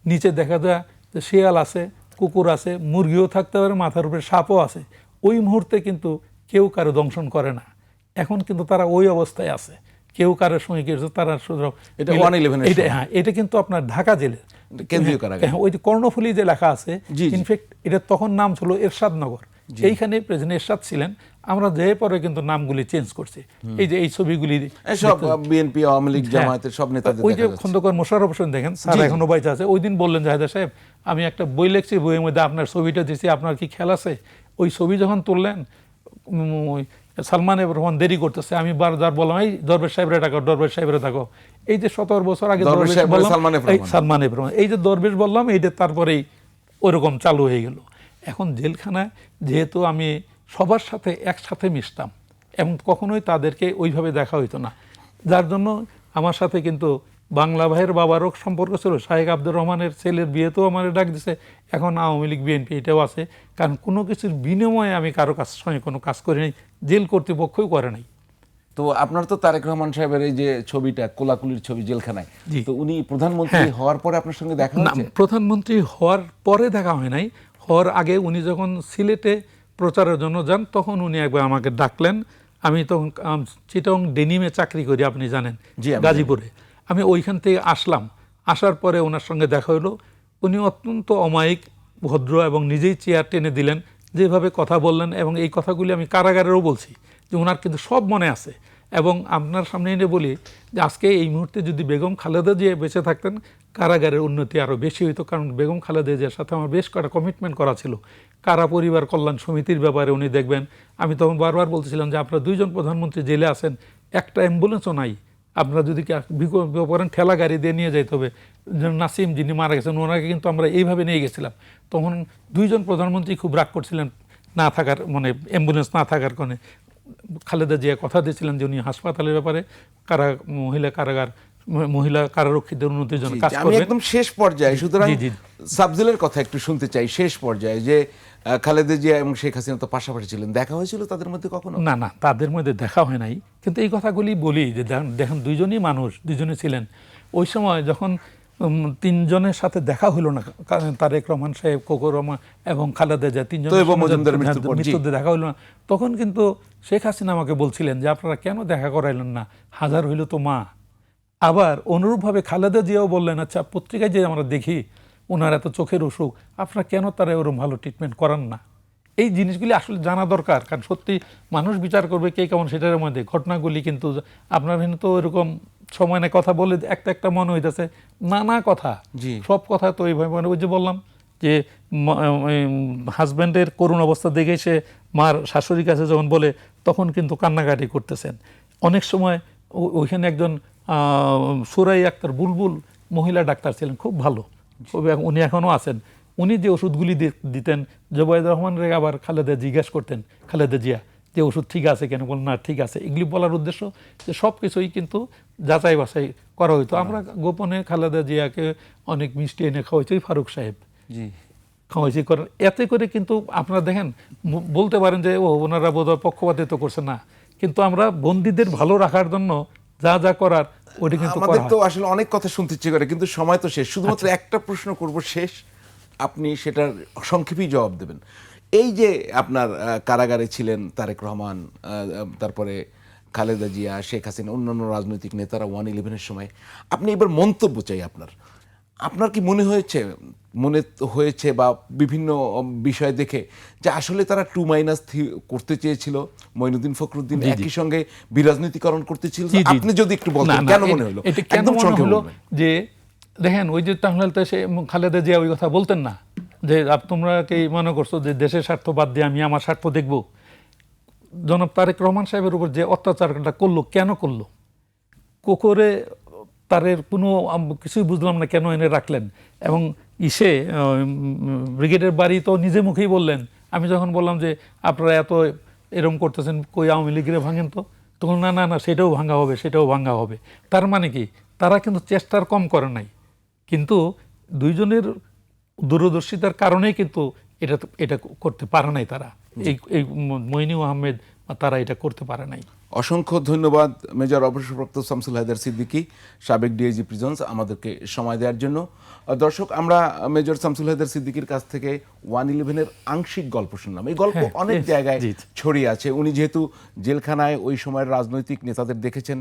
নিচে দেখা যায় যে শিয়াল আছে, কুকুর আছে, মুরগিও থাকতে পারে, মাথার উপরে সাপও আছে। ওই মুহূর্তে কিন্তু কেউ কারো দংশন করে না। এখন কিন্তু তারা ওই অবস্থায় আছে, কেউ কারোর সঙ্গে কেউ তারা এটা 111 এর সময়। হ্যাঁ, এটা কিন্তু আপনার ঢাকা জেলের কেন্দ্রীয় কারাগার। হ্যাঁ, ওই যে কর্ণফুলী যে লেখা আছে, জি, জি। ইনফ্যাক্ট এটা তখন নাম ছিল এরশাদনগর, এইখানে প্রেসিডেন্ট এরশাদ ছিলেন। আমরা যে পরে কিন্তু নামগুলি চেঞ্জ করছি, এই যে এই ছবিগুলি সব বিএনপি, আওয়ামী লীগ, জামায়াতের সব নেতাদের ওই যে দেখা যাচ্ছে। খন্দকার মোশাররফ হোসেন দেখেন, স্যার এখনো বাইচে আছে। ওই দিন বললেন জাহেদা সাহেব, আমি একটা বই লিখছি, বইয়ের মধ্যে আপনার ছবিটা দিয়েছি, আপনার কি খেয়াল আছে? ওই ছবি যখন তুললেন, ওই সালমান এফ রহমান দেরি করতেছে, আমি বারবার বললাম এই দরবেশ সাহেবরে ডাকো, দরবেশ সাহেবরে ডাকো। এই যে 17 বছর আগে দরবেশ সাহেব বললাম, সালমান এফ এই রহমান। সালমান এফ রহমান, এই যে দরবেশ বললাম, এইটা তারপরেই ওরকম চালু হয়ে গেল। এখন জেলখানায় যেহেতু আমি সবার সাথে একসাথে মিশতাম এবং কখনোই তাদেরকে ওইভাবে দেখা হইতো না, যার জন্য আমার সাথে কিন্তু বাংলা ভাইয়ের বাবারও সম্পর্ক ছিল, শাহেক আব্দুর রহমানের ছেলের বিয়েতেও আমার ডাক দিছে, এখন আওয়ামী লীগ বিএনপি এটাও আছে। কারণ কোনো কিছুর বিনিময়ে আমি কারো সঙ্গে কোনো কাজ করি নাই, জেল কর্তৃপক্ষই করে নাই। তো আপনার তো তারেক রহমান সাহেবের এই যে ছবিটা, কোলাকুলির ছবি জেলখানায়, জি। তো উনি প্রধানমন্ত্রী হ্যাঁ। হওয়ার পরে আপনার সঙ্গে দেখা না, হয়েছে? প্রধানমন্ত্রী হওয়ার পরে দেখা হয় নাই, হওয়ার আগে উনি যখন সিলেটে প্রচারের জন্য যান, তখন উনি একবার আমাকে ডাকলেন। আমি তখন চিটাগং ডেনিমে চাকরি করি, আপনি জানেন, জি, আমি গাজীপুরে। আমি ওইখান থেকে আসলাম, আসার পরে ওনার সঙ্গে দেখা হলো। উনি অত্যন্ত অমায়িক, ভদ্র এবং নিজেই চেয়ার টেনে দিলেন, যেভাবে কথা বললেন, এবং এই কথাগুলি আমি কারাগারেরও বলছি যে ওনার কিন্তু সব মনে আছে। এবং আপনার সামনে এনে বলি যে আজকে এই মুহূর্তে যদি বেগম খালেদা জিয়া বেঁচে থাকতেন, কারাগারের উন্নতি আরও বেশি হইতো। কারণ বেগম খালেদা জিয়ার সাথে আমার বেশ কটা কমিটমেন্ট করা ছিল। কারা পরিবার কল্যাণ সমিতির ব্যাপারে উনি দেখবেন। আমি তখন বারবার বলতেছিলাম যে আপনারা 2 জন প্রধানমন্ত্রী জেলে আছেন, একটা অ্যাম্বুলেন্সও নাই, আপনারা যদি করেন ঠেলা গাড়ি দিয়ে নিয়ে যাইতে হবে। নাসিম যিনি মারা গেছেন, ওনাকে কিন্তু আমরা এইভাবে নিয়ে গেছিলাম। তখন 2 জন প্রধানমন্ত্রী খুব রাগ করছিলেন না থাকার, মানে অ্যাম্বুলেন্স না থাকার কারণে। খালেদা জিয়া কথা দিয়েছিলেন যে উনি হাসপাতালের ব্যাপারে মহিলা কারারক্ষীদের উন্নতির জন্য কাজ আমি করবেন। একদম শেষ পর্যায়ে, সুতরাং জি, জি। সাবজেলের কথা একটু শুনতে চাই। শেষ পর্যায়ে যে খালেদা জিয়া এবং শেখ হাসিনা তো পাশাপাশি ছিলেন, দেখা হয়েছিল তাদের মধ্যে কখনো? না, না, তাদের মধ্যে দেখা হয় নাই, কিন্তু এই কথাগুলি বলি যে দেখেন 2 জনই মানুষ, 2 জনই ছিলেন। ওই সময় যখন 3 জনের সাথে দেখা হলো না, তারেক রহমান সাহেব, কোকো রহমান এবং খালেদা জিয়া, 3 তৈয়ব মজুমদারের মৃত্যুর পর, জি। মৃত্যুতে দেখা হলো না, তখন কিন্তু শেখ হাসিনা আমাকে বলছিলেন যে আপনারা কেন দেখা করাইলেন না, হাজার হইল তো মা। আবার অনুরূপভাবে খালেদা জিয়াও বললেন, আচ্ছা পত্রিকায় যে আমরা দেখি ওনার এত চোখের অসুখ, আপনারা কেন তারা ওরকম ভালো ট্রিটমেন্ট করান না? এই জিনিসগুলি আসলে জানা দরকার, কারণ সত্যি মানুষ বিচার করবে কে কেমন, সেটার মধ্যে ঘটনাগুলি কিন্তু আপনার তো এরকম সময় না কথা বলে একটা মনে হইতেছে নানা কথা, জি। সব কথা তো এইভাবে, মানে ওই যে বললাম যে হাজব্যান্ডের করুণ অবস্থা দেখে সে মার শাশুড়ির কাছে যখন বলে, তখন কিন্তু কান্নাকাটি করতেছেন। অনেক সময় ওইখানে একজন সুরাই আক্তার বুলবুল মহিলা ডাক্তার ছিলেন, খুব ভালো, উনি এখনও আছেন। উনি যে ওষুধগুলি দিতেন, জুবাইদুর রহমানের আবার খালেদা জিজ্ঞাসা করতেন, খালেদা জিয়া যে ওষুধ ঠিক আছে কেন, বল না ঠিক আছে। এগুলি বলার উদ্দেশ্য যে সব কিছুই কিন্তু যাচাই বাছাই করা হইতো। আমরা গোপনে খালেদা জিয়াকে অনেক মিষ্টি এনে খাওয়াইছি, ফারুক সাহেব জি, খাওয়াইছি করেন। এতে করে কিন্তু আপনারা দেখেন, বলতে পারেন যে ওনারা বোধহয় পক্ষপাতিত্ব করছে না, কিন্তু আমরা বন্দীদের ভালো রাখার জন্য যা যা করার ওইটা কিন্তু আমাদের করা তো হয়। আসলে অনেক কথা শুনতে ইচ্ছে করে, কিন্তু সময় তো শেষ। শুধুমাত্র একটা প্রশ্ন করব শেষ, আপনি সেটার সংক্ষেপেই জবাব দেবেন। এই যে আপনার কারাগারে ছিলেন তারেক রহমান, তারপরে খালেদা জিয়া, শেখ হাসিনা, অন্যান্য রাজনৈতিক নেতারা 111-এর সময়, আপনি এবার মন্তব্য চাই আপনার কি মনে হয়েছে বা বিভিন্ন বিষয় দেখে যে আসলে তারা 2-3 করতে চেয়েছিল, মঈনুদ্দিন ফখরুদ্দিন একই সঙ্গে বিরাজনীতিকরণ করতে ছিল? জি, জি। আপনি যদি একটু বলতেন না, কেন মনে হলো? এটা কেন একদম মনে সংক্ষেপে হলো বলবেন। যে দেখেন, ওই যে তাহলে তো সে খালেদা জিয়া ওই কথা বলতেন না যে তোমরা কি মনে করছো যে দেশের স্বার্থ বাদ দিয়ে আমি আমার স্বার্থ দেখব? জনাব তারেক রহমান সাহেবের উপর যে অত্যাচারটা করলো, কেন করলো? করে তারের কোনো কিছুই বুঝলাম না কেন এনে রাখলেন। এবং ব্রিগেডের বাড়ি তো নিজে মুখেই বললেন, আমি যখন বললাম যে আপনারা এত এরম করতেছেন, কই আওয়ামী লীগের ভাঙেন তো, তখন না না না সেটাও ভাঙা হবে, সেটাও ভাঙা হবে। তার মানে কি, তারা কিন্তু চেষ্টার কম করে নাই, কিন্তু দুইজনের দূরদর্শিতার কারণেই কিন্তু এটা করতে পারে নাই তারা। এই মইনুল আহমেদ তারা এটা করতে পারে নাই। অসংখ্য ধন্যবাদ মেজর অবসরপ্রাপ্ত শামসুল হায়দার সিদ্দিকী, সাবেক ডিআইজি প্রিজন্স, আমাদেরকে সময় দেওয়ার জন্য। দর্শক, আমরা মেজর শামসুল হায়দার সিদ্দিকীর কাছ থেকে 111-এর আংশিক গল্প শুনলাম। এই গল্প অনেক জায়গায় ছড়িয়ে আছে। উনি যেহেতু জেলখানায় ওই সময়ের রাজনৈতিক নেতাদের দেখেছেন,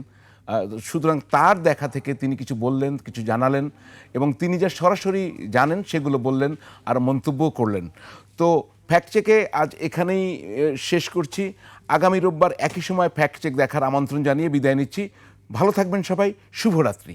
সুতরাং তার দেখা থেকে তিনি কিছু বললেন, কিছু জানালেন, এবং তিনি যা সরাসরি জানেন সেগুলো বললেন আর মন্তব্যও করলেন। তো ফ্যাক্ট চেকে আজ এখানেই শেষ করছি। আগামী রোববার একই সময় ফ্যাক্ট চেক দেখার আমন্ত্রণ জানিয়ে বিদায় নিচ্ছি। ভালো থাকবেন সবাই। শুভরাত্রি।